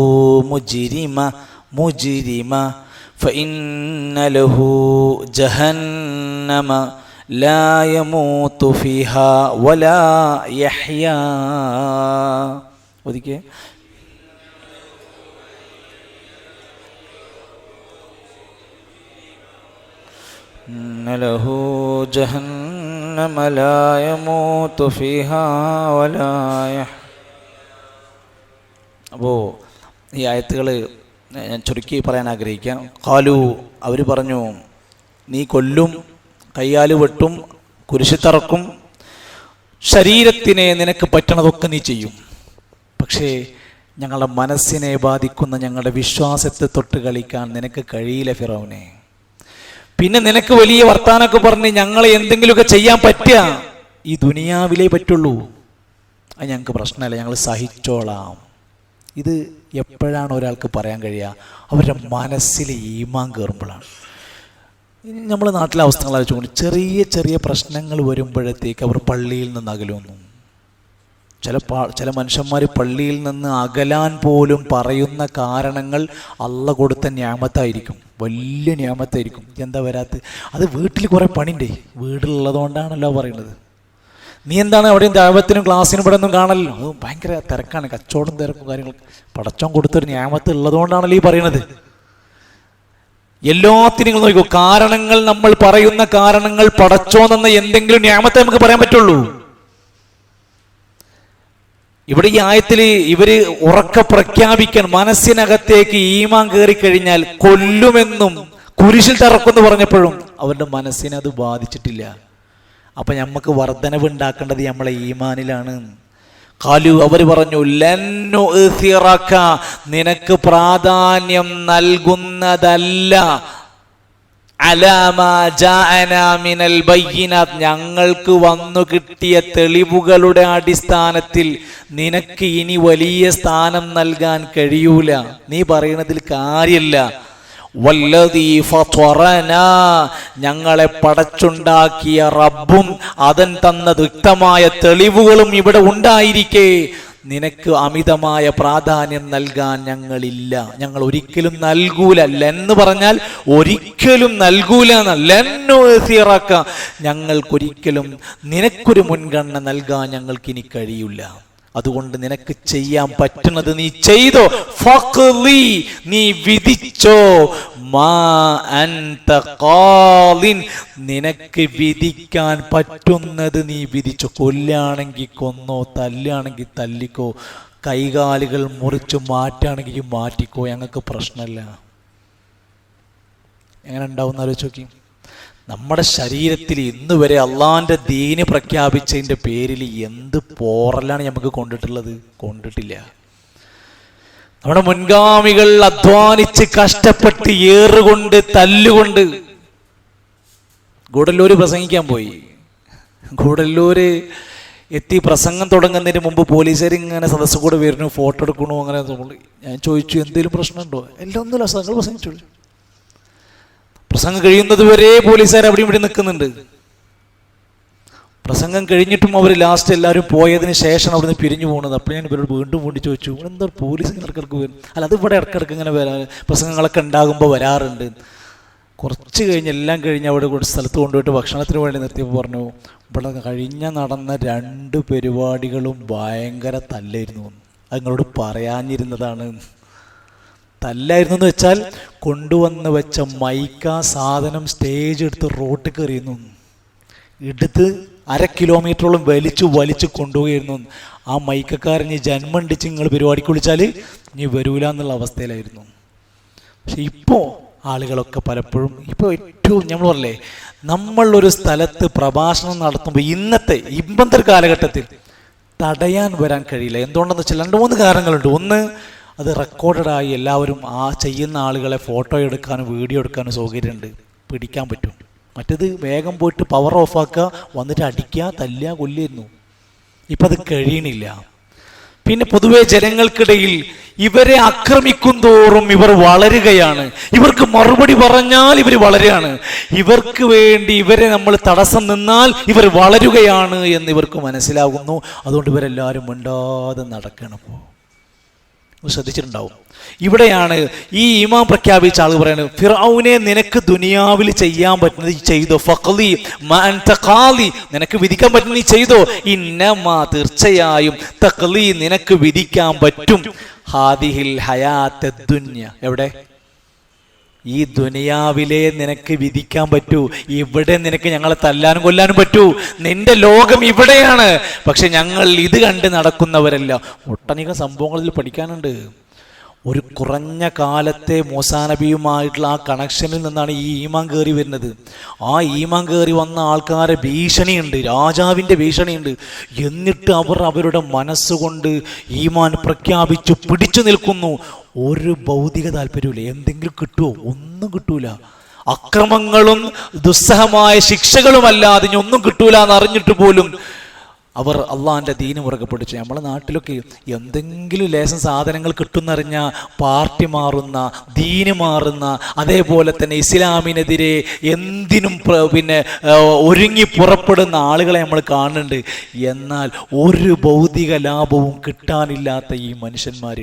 [SPEAKER 1] മുജ്രിമ ഫഇന്ന ലഹു ജഹന്നമ ലാ യമൂതു ഫീഹാ വലാ യഹ്യാ. ഒതിക്കെ ലഹു ജഹന്നമ ലാ യമൂതു ഫീഹാ വലാ യഹ്യാ. അപ്പോൾ ഈ ആയത്തുകൾ ഞാൻ ചുരുക്കി പറയാൻ ആഗ്രഹിക്കാം. ഖാലു, അവർ പറഞ്ഞു, നീ കൊല്ലും, കയ്യാല് വെട്ടും, കുരിശിത്തറക്കും, ശരീരത്തിനെ നിനക്ക് പറ്റണതൊക്കെ നീ ചെയ്യും. പക്ഷേ ഞങ്ങളുടെ മനസ്സിനെ ബാധിക്കുന്ന ഞങ്ങളുടെ വിശ്വാസത്തെ തൊട്ട് കളിക്കാൻ നിനക്ക് കഴിയില്ല ഫിറൗനെ. പിന്നെ നിനക്ക് വലിയ വർത്താനൊക്കെ പറഞ്ഞ് ഞങ്ങളെ എന്തെങ്കിലുമൊക്കെ ചെയ്യാൻ പറ്റുക ഈ ദുനിയാവിലേ പറ്റുള്ളൂ. അത് ഞങ്ങൾക്ക് പ്രശ്നമല്ല, ഞങ്ങൾ സഹിച്ചോളാം. ഇത് എപ്പോഴാണ് ഒരാൾക്ക് പറയാൻ കഴിയുക? അവരുടെ മനസ്സിൽ ഈമാൻ കയറുമ്പോഴാണ്. നമ്മൾ നാട്ടിലെ അവസ്ഥകൾ ആലോചിച്ചുകൊണ്ട് ചെറിയ ചെറിയ പ്രശ്നങ്ങൾ വരുമ്പോഴത്തേക്ക് അവർ പള്ളിയിൽ നിന്ന് അകലുന്നു. ചില മനുഷ്യന്മാർ പള്ളിയിൽ നിന്ന് അകലാൻ പോലും പറയുന്ന കാരണങ്ങൾ അള്ള കൊടുത്ത ന്യാമത്തായിരിക്കും, വലിയ ന്യാമത്തായിരിക്കും. എന്താ വരാത്ത? അത് വീട്ടിൽ കുറേ പണിയുണ്ടേ, വീട്ടിലുള്ളതുകൊണ്ടാണല്ലോ പറയുന്നത്. നീ എന്താണ് അവിടെയും ദൈവത്തിനും ക്ലാസ്സിനും ഇവിടെ ഒന്നും കാണല്ലോ, അത് ഭയങ്കര തിരക്കാണ്, കച്ചവടം തിരക്കും കാര്യങ്ങളൊക്കെ. പടച്ചോൻ കൊടുത്തൊരു ന്യാമത്ത് ഉള്ളതുകൊണ്ടാണല്ലോ ഈ പറയുന്നത്. എല്ലാത്തിനും നിങ്ങൾ നോക്കൂ, കാരണങ്ങൾ നമ്മൾ പറയുന്ന കാരണങ്ങൾ പടച്ചോന്നെന്ന എന്തെങ്കിലും ന്യാമത്തെ നമുക്ക് പറയാൻ പറ്റുള്ളൂ. ഇവിടെ ഈ ആയത്തിൽ ഇവര് ഉറക്കെ പ്രഖ്യാപിക്കാൻ, മനസ്സിനകത്തേക്ക് ഈമാൻ കയറിക്കഴിഞ്ഞാൽ കൊല്ലുമെന്നും കുരിശിൽ തറക്കുമെന്ന് പറഞ്ഞപ്പോഴും അവരുടെ മനസ്സിനെ അത് ബാധിച്ചിട്ടില്ല. അപ്പൊ നമുക്ക് വർധനവ് ഉണ്ടാക്കേണ്ടത് നമ്മളെ ഈമാനിലാണ്. ഖാലു, അവർ പറഞ്ഞു, ലന്നു ഇസിറക, നിനക്ക് പ്രാധാന്യം നൽകുന്നതല്ല, അലാമാ ജാഅനാ മിനൽ ബയ്യിനാത്ത്, ഞങ്ങൾക്ക് വന്നു കിട്ടിയ തെളിവുകളുടെ അടിസ്ഥാനത്തിൽ നിനക്ക് ഇനി വലിയ സ്ഥാനം നൽകാൻ കഴിയൂല, നീ പറയുന്നതിൽ കാര്യമില്ല. വല്ലദീ ഫത്വറനാ, ഞങ്ങളെ പടച്ചുണ്ടാക്കിയ റബ്ബും അവൻ തന്ന വ്യക്തമായ തെളിവുകളും ഇവിടെ ഉണ്ടായിരിക്കെ നിനക്ക് അമിതമായ പ്രാധാന്യം നൽകാൻ ഞങ്ങളില്ല, ഞങ്ങൾ ഒരിക്കലും നൽകൂല. എന്ന് പറഞ്ഞാൽ ഒരിക്കലും നൽകൂല, ഞങ്ങൾക്കൊരിക്കലും നിനക്കൊരു മുൻഗണന നൽകാൻ ഞങ്ങൾക്കിനി കഴിയില്ല. അതുകൊണ്ട് നിനക്ക് ചെയ്യാൻ പറ്റുന്നത് നീ ചെയ്തോ, ഫഖ്ലി, നീ വിധിച്ചോ, മാ അൻത ഖാദിൻ, നിനക്ക് വിധിക്കാൻ പറ്റുന്നത് നീ വിധിച്ചോ. കൊല്ലാണെങ്കിൽ കൊന്നോ, തല്ലുകയാണെങ്കിൽ തല്ലിക്കോ, കൈകാലുകൾ മുറിച്ച് മാറ്റുകയാണെങ്കിൽ മാറ്റിക്കോ, ഞങ്ങൾക്ക് പ്രശ്നമില്ല. എങ്ങനെ ഉണ്ടാവും എന്ന് ആലോചിച്ച് നോക്കി. നമ്മുടെ ശരീരത്തിൽ ഇന്ന് വരെ അള്ളാഹിൻ്റെ ദീന് പ്രഖ്യാപിച്ചതിൻ്റെ പേരിൽ എന്ത് പോറലാണ് നമുക്ക് കൊണ്ടിട്ടില്ല. നമ്മുടെ മുൻഗാമികൾ അധ്വാനിച്ച് കഷ്ടപ്പെട്ട് ഏറുകൊണ്ട് തല്ലുകൊണ്ട്. ഗൂഡല്ലൂർ പ്രസംഗിക്കാൻ പോയി. ഗൂഡല്ലൂർ എത്തി പ്രസംഗം തുടങ്ങുന്നതിന് മുമ്പ് പോലീസുകാർ ഇങ്ങനെ സദസ്സ് കൂടെ വരുന്നു, ഫോട്ടോ എടുക്കണു. അങ്ങനെ ഞാൻ ചോദിച്ചു, എന്തെങ്കിലും പ്രശ്നമുണ്ടോ? എല്ലാം ഒന്നുമില്ല, നിങ്ങൾ പ്രസംഗിച്ചോളൂ. പ്രസംഗം കഴിയുന്നത് വരെ പോലീസുകാർ അവിടെ ഇവിടെ നിൽക്കുന്നുണ്ട്. പ്രസംഗം കഴിഞ്ഞിട്ടും അവർ ലാസ്റ്റ് എല്ലാവരും പോയതിന് ശേഷം അവിടെ നിന്ന് പിരിഞ്ഞു പോകുന്നത്. അപ്പോൾ ഞാൻ ഇവരോട് വീണ്ടും ചോദിച്ചു, എന്താ പോലീസ് ഇടക്കിടക്ക് വരും? അല്ല, അത് ഇവിടെ ഇടക്കിടക്ക് ഇങ്ങനെ പ്രസംഗങ്ങളൊക്കെ ഉണ്ടാകുമ്പോൾ വരാറുണ്ട്. കുറച്ച് എല്ലാം കഴിഞ്ഞ് അവിടെ ഒരു സ്ഥലത്ത് കൊണ്ടുപോയിട്ട് ഭക്ഷണത്തിന് വേണ്ടി നിർത്തിയപ്പോൾ പറഞ്ഞു, ഇവിടെ നടന്ന 2 പരിപാടികളും ഭയങ്കര തല്ലായിരുന്നു. അത് നിങ്ങളോട് പറയാഞ്ഞിരുന്നതാണ്. തല്ലായിരുന്നു എന്ന് വെച്ചാൽ കൊണ്ടുവന്ന് വെച്ച മൈക്ക സാധനം സ്റ്റേജ് എടുത്ത് റോട്ടിൽ കയറിയുന്നു, എടുത്ത് 1/2 കിലോമീറ്ററോളം വലിച്ചു കൊണ്ടുപോയിരുന്നു. ആ മൈക്കക്കാരൻ ഈ ജന്മണ്ടിച്ച് നിങ്ങൾ പരിപാടിക്ക് വിളിച്ചാൽ ഇനി വരൂല എന്നുള്ള അവസ്ഥയിലായിരുന്നു. പക്ഷെ ഇപ്പോൾ ആളുകളൊക്കെ പലപ്പോഴും ഇപ്പോൾ ഏറ്റവും നമ്മൾ പറയല്ലേ, നമ്മളൊരു സ്ഥലത്ത് പ്രഭാഷണം നടത്തുമ്പോൾ ഇന്നത്തെ കാലഘട്ടത്തിൽ തടയാൻ വരാൻ കഴിയില്ല. എന്തുകൊണ്ടെന്ന് വെച്ചാൽ 2-3 കാരണങ്ങളുണ്ട്. ഒന്ന്, അത് റെക്കോർഡഡായി എല്ലാവരും ആ ചെയ്യുന്ന ആളുകളെ ഫോട്ടോ എടുക്കാനും വീഡിയോ എടുക്കാനും സൗകര്യമുണ്ട്, പിടിക്കാൻ പറ്റും. മറ്റേത് വേഗം പോയിട്ട് പവർ ഓഫാക്കുക, വന്നിട്ട് അടിക്കുക, തല്ലുക, കൊല്ലുന്നു. ഇപ്പം അത് കഴിയണില്ല. പിന്നെ പൊതുവെ ജനങ്ങൾക്കിടയിൽ ഇവരെ ആക്രമിക്കും തോറും ഇവർ വളരുകയാണ്. ഇവർക്ക് മറുപടി പറഞ്ഞാൽ ഇവർ വളരുകയാണ്. ഇവർക്ക് വേണ്ടി ഇവരെ നമ്മൾ തടസ്സം നിന്നാൽ ഇവർ വളരുകയാണ് എന്ന് ഇവർക്ക് മനസ്സിലാകുന്നു. അതുകൊണ്ട് ഇവരെല്ലാവരും മിണ്ടാതെ നടക്കണം. ശ്രദ്ധിച്ചിട്ടുണ്ടാവും. ഇവിടെയാണ് ഈ ഈമാൻ പ്രഖ്യാപിച്ച ആൾ പറയുന്നത്, ഫിർഔനെ നിനക്ക് ദുനിയാവിൽ ചെയ്യാൻ പറ്റുന്നത് ചെയ്തോ, ഫഖ്ലി മാ അൻത ഖാലി, നിനക്ക് വിധിക്കാൻ പറ്റുന്നത് നീ ചെയ്തോ, ഇന്നമാ തീർച്ചയായും തഖ്ലി നിനക്ക് വിധിക്കാൻ പറ്റും, ഹാദിഹിൽ ഹയാത്തദ് ദുനിയ, എവിടെ ഈ ദുനിയാവിലെ നിനക്ക് വിധിക്കാൻ പറ്റൂ. ഇവിടെ നിനക്ക് ഞങ്ങളെ തല്ലാനും കൊല്ലാനും പറ്റൂ. നിന്റെ ലോകം ഇവിടെയാണ്. പക്ഷെ ഞങ്ങൾ ഇത് കണ്ട് നടക്കുന്നവരല്ല. ഒട്ടനേകം സംഭവങ്ങളിൽ പഠിക്കാനുണ്ട്. ഒരു കുറഞ്ഞ കാലത്തെ മൂസാ നബിയുമായിട്ടുള്ള ആ കണക്ഷനിൽ നിന്നാണ് ഈ ഈമാൻ കയറി വരുന്നത്. ആ ഈമാൻ കയറി വന്ന ആൾക്കാരെ ഭീഷണിയുണ്ട്, രാജാവിൻ്റെ ഭീഷണിയുണ്ട്. എന്നിട്ട് അവർ അവരുടെ മനസ്സുകൊണ്ട് ഈമാൻ പ്രഖ്യാപിച്ചു പിടിച്ചു നിൽക്കുന്നു. ഒരു ഭൗതിക താല്പര്യമില്ല. എന്തെങ്കിലും കിട്ടുമോ? ഒന്നും കിട്ടൂല. അക്രമങ്ങളും ദുസ്സഹമായ ശിക്ഷകളുമല്ലാതെ ഇനി ഒന്നും കിട്ടൂല എന്നറിഞ്ഞിട്ട് പോലും അവർ അള്ളാഹിൻ്റെ ദീന് മുറുകെ പിടിച്ചു. നമ്മളെ നാട്ടിലൊക്കെ എന്തെങ്കിലും ലേശം സാധനങ്ങൾ കിട്ടുന്നറിഞ്ഞാൽ പാർട്ടി മാറുന്ന, ദീന് മാറുന്ന, അതേപോലെ തന്നെ ഇസ്ലാമിനെതിരെ എന്തിനും ഒരുങ്ങി പുറപ്പെടുന്ന ആളുകളെ നമ്മൾ കാണുന്നുണ്ട്. എന്നാൽ ഒരു ഭൗതിക ലാഭവും കിട്ടാനില്ലാത്ത ഈ മനുഷ്യന്മാർ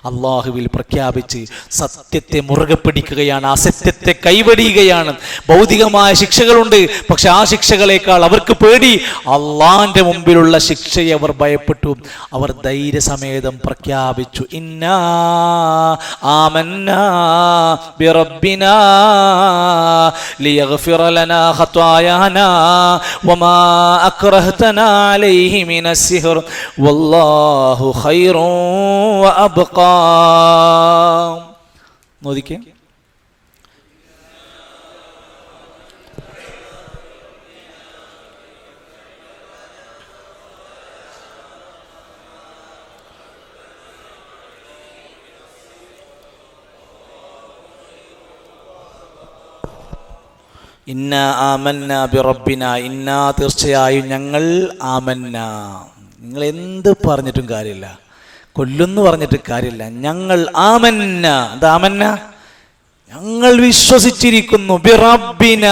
[SPEAKER 1] അള്ളാഹുവിൽ പ്രഖ്യാപിച്ച് സത്യത്തെ മുറുകെ പിടിക്കുകയാണ്, അസത്യത്തെ കൈവടിയുകയാണ്. ഭൗതികമായ ശിക്ഷകളുണ്ട്, പക്ഷെ ആ ശിക്ഷകളേക്കാൾ അവർക്ക് പേടി അള്ളാഹിന്റെ മുമ്പിലുള്ള ശിക്ഷയെ അവർ ഭയപ്പെട്ടു. അവർ ധൈര്യസമേതം പ്രഖ്യാപിച്ചു, ഇന്നാ ആമന്നാ ബിറബ്ബിനാ ലിയഗ്ഫിറ ലനാ ഖതായാനാ വമാ അക്റഹ്തനാ അലൈഹി മിനസ്സിഹ്ർ വല്ലാഹു ഖൈറുൻ വഅബ്ഖാ. നോദിക്കേ, ഇന്നാ ആമന്ന ബിറബ്ബിന, ഇന്നാ തീർച്ചയായും ഞങ്ങൾ, ആമന്ന നിങ്ങൾ എന്ത് പറഞ്ഞിട്ടും കാര്യമില്ല, കൊല്ലുന്നു പറഞ്ഞിട്ട് കാര്യമില്ല, ഞങ്ങൾ ആമന്ന. എന്താ ആമന്ന? ഞങ്ങൾ വിശ്വസിച്ചിരിക്കുന്നു. ബിറബ്ബിന,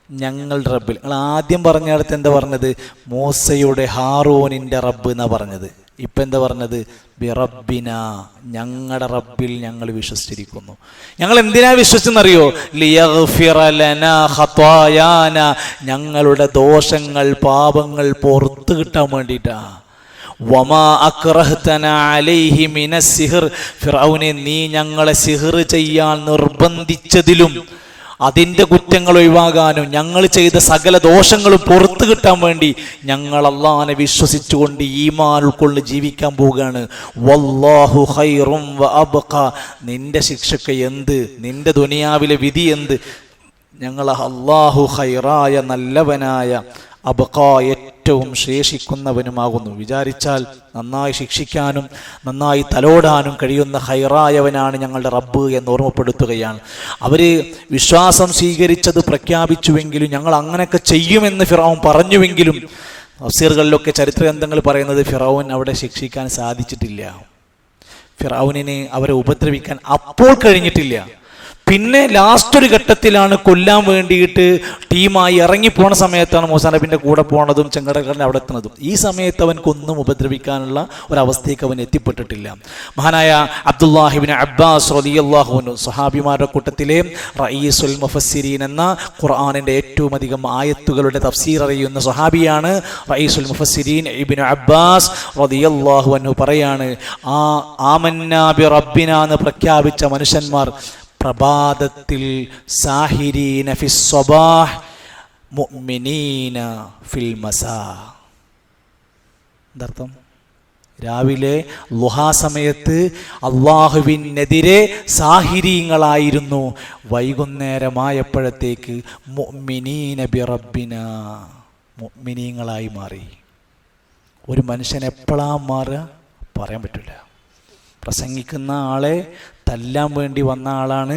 [SPEAKER 1] ഞങ്ങളുടെ റബ്ബിൽ. നിങ്ങൾ ആദ്യം പറഞ്ഞിടത്ത് എന്താ പറഞ്ഞത്? മൂസയുടെ ഹാറൂനിൻ്റെ റബ്ബ് എന്നാ പറഞ്ഞത്. ഇപ്പം എന്താ പറഞ്ഞത്? ബിറബ്ബിന, ഞങ്ങളുടെ റബ്ബിൽ ഞങ്ങൾ വിശ്വസിച്ചിരിക്കുന്നു. ഞങ്ങൾ എന്തിനാ വിശ്വസിച്ചെന്നറിയോ? ലിയഗ്ഫിറ ലനാ ഖതായാന, ഞങ്ങളുടെ ദോഷങ്ങൾ പാപങ്ങൾ പുറത്തു കിട്ടാൻ വേണ്ടിയിട്ടാ. വമാ അക്റഹ്തനാ അലൈഹി മിനസ് സിഹ്ർ, ഫിർഔനെ നീ ഞങ്ങളെ സിഹ്ർ ചെയ്യാൻ നിർബന്ധിച്ചതിലും അതിൻ്റെ കുറ്റങ്ങൾ ഒഴിവാകാനും ഞങ്ങൾ ചെയ്ത സകല ദോഷങ്ങളും പുറത്തു കിട്ടാൻ വേണ്ടി ഞങ്ങൾ അല്ലാഹുവിനെ വിശ്വസിച്ചുകൊണ്ട് ഈമാൻ ഉൾക്കൊണ്ട് ജീവിക്കാൻ പോവുകയാണ്. വല്ലാഹു ഖൈറും വഅബ്ഖ, നിന്റെ ശിക്ഷയ്ക്ക് എന്ത്, നിന്റെ ദുനിയാവിലെ വിധി എന്ത്? ഞങ്ങൾ അല്ലാഹു ഖൈറായ നല്ലവനായ അബ്ഖ ഏറ്റവും ശേഷിക്കുന്നവനുമാകുന്നു. വിചാരിച്ചാൽ നന്നായി ശിക്ഷിക്കാനും നന്നായി തലോടാനും കഴിയുന്ന ഖൈറായവനാണ് ഞങ്ങളുടെ റബ്ബ് എന്ന് ഓർമ്മപ്പെടുത്തുകയാണ്. അവർ വിശ്വാസം സ്വീകരിച്ചത് പ്രഖ്യാപിച്ചുവെങ്കിലും ഞങ്ങൾ അങ്ങനെയൊക്കെ ചെയ്യുമെന്ന് ഫിറഔൻ പറഞ്ഞുവെങ്കിലും തഫ്സീറുകളിലൊക്കെ ചരിത്ര ഗ്രന്ഥങ്ങൾ പറയുന്നത് ഫിറഔൻ അവിടെ ശിക്ഷിക്കാൻ സാധിച്ചിട്ടില്ല. ഫിറഔനിന് അവരെ ഉപദ്രവിക്കാൻ അപ്പോൾ കഴിഞ്ഞിട്ടില്ല. പിന്നെ ലാസ്റ്റ് ഒരു ഘട്ടത്തിലാണ് കൊല്ലാൻ വേണ്ടിയിട്ട് ടീമായി ഇറങ്ങിപ്പോണ സമയത്താണ് മൂസാ നബിൻ്റെ കൂടെ പോണതും ചെങ്കടലിൽ അവിടെ എത്തുന്നതും. ഈ സമയത്ത് അവൻക്കൊന്നും ഉപദ്രവിക്കാനുള്ള ഒരവസ്ഥയ്ക്ക് അവൻ എത്തിപ്പെട്ടിട്ടില്ല. മഹാനായ അബ്ദുല്ലാഹിബ്നു അബ്ബാസ് റളിയല്ലാഹു അൻഹു സ്വഹാബിമാരുടെ കൂട്ടത്തിലെ റഈസുൽ മുഫസ്സിരീൻ എന്ന ഖുർആനിൻ്റെ ഏറ്റവും അധികം ആയത്തുകളുടെ തഫ്സീർ അറിയുന്ന സ്വഹാബിയാണ് റഈസുൽ മുഫസ്സിരീൻ ഇബ്നു അബ്ബാസ് റളിയല്ലാഹു അൻഹു പറയാണ്, ആമന്നാ ബി റബ്ബിനാ എന്ന് പ്രഖ്യാപിച്ച മനുഷ്യന്മാർ പ്രഭാതത്തിൽ സാഹിരീന ഫിസ് സ്വബാഹ് മുഅ്മിനീന ഫിൽ മസാ. എന്താർത്ഥം? രാവിലെ ളുഹാ സമയത്ത് അള്ളാഹുവിനെതിരെ സാഹിരീങ്ങളായിരുന്നു, വൈകുന്നേരമായപ്പോഴത്തേക്ക് മുഅ്മിനീന ബി റബ്ബിന, മുഅ്മിനീങ്ങളായി മാറി. ഒരു മനുഷ്യൻ എപ്പോഴാണ് മാറുക പറയാൻ പറ്റില്ല. പ്രസംഗിക്കുന്ന ആളെ തല്ലാൻ വേണ്ടി വന്ന ആളാണ്,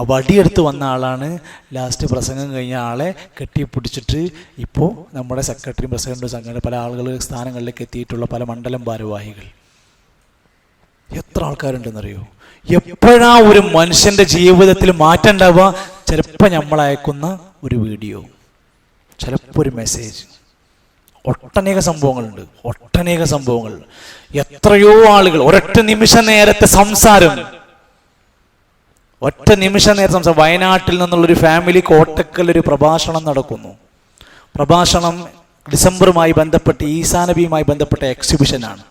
[SPEAKER 1] വടിയെടുത്ത് വന്ന ആളാണ്, ലാസ്റ്റ് പ്രസംഗം കഴിഞ്ഞ ആളെ കെട്ടിപ്പിടിച്ചിട്ട് ഇപ്പോൾ നമ്മുടെ സെക്രട്ടറിയും പ്രസിഡന്റും സംഘടന പല ആളുകൾ സ്ഥാനങ്ങളിലേക്ക് എത്തിയിട്ടുള്ള പല മണ്ഡലം ഭാരവാഹികൾ എത്ര ആൾക്കാരുണ്ടെന്നറിയോ? എപ്പോഴാ ഒരു മനുഷ്യൻ്റെ ജീവിതത്തിൽ മാറ്റം ഉണ്ടാവുക? ചിലപ്പോൾ നമ്മൾ അയക്കുന്ന ഒരു വീഡിയോ, ചിലപ്പോൾ ഒരു മെസ്സേജ്. ഒട്ടനേക സംഭവങ്ങളുണ്ട്, ഒട്ടനേക സംഭവങ്ങൾ. എത്രയോ ആളുകൾ ഒരൊറ്റ നിമിഷ നേരത്തെ സംസാരം, ഒറ്റ നിമിഷ നേരത്തെ സംസാരം. വയനാട്ടിൽ നിന്നുള്ളൊരു ഫാമിലി കോട്ടക്കൽ ഒരു പ്രഭാഷണം നടക്കുന്നു. പ്രഭാഷണം ഡിസംബറുമായി ബന്ധപ്പെട്ട് ഈസാ നബിയുമായി ബന്ധപ്പെട്ട എക്സിബിഷനാണ്.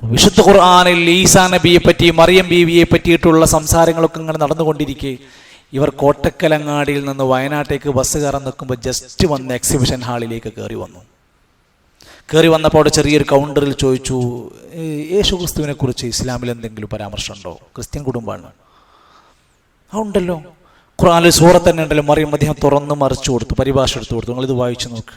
[SPEAKER 1] വിശുദ്ധ ഖുർആനിൽ ഈസാ നബിയെ പറ്റി മറിയം ബീവിയെ പറ്റിയിട്ടുള്ള സംസാരങ്ങളൊക്കെ ഇങ്ങനെ നടന്നുകൊണ്ടിരിക്കെ ഇവർ കോട്ടക്കലങ്ങാടിയിൽ നിന്ന് വയനാട്ടേക്ക് ബസ് കയറാൻ നിൽക്കുമ്പോൾ ജസ്റ്റ് വന്ന് എക്സിബിഷൻ ഹാളിലേക്ക് കയറി വന്നു. കയറി വന്നപ്പോൾ അവിടെ ചെറിയൊരു കൗണ്ടറിൽ ചോദിച്ചു, യേശു ക്രിസ്തുവിനെ കുറിച്ച് ഇസ്ലാമിൽ എന്തെങ്കിലും പരാമർശമുണ്ടോ? ക്രിസ്ത്യൻ കുടുംബമാണ്. ആ ഉണ്ടല്ലോ, ഖുർആനിൽ സൂറത്ത് തന്നെ ഉണ്ടല്ലോ. മറിയം അദ്ദേഹം തുറന്ന് മറിച്ചു കൊടുത്തു, പരിഭാഷ എടുത്തു കൊടുത്തു, നിങ്ങളിത് വായിച്ചു നോക്ക്,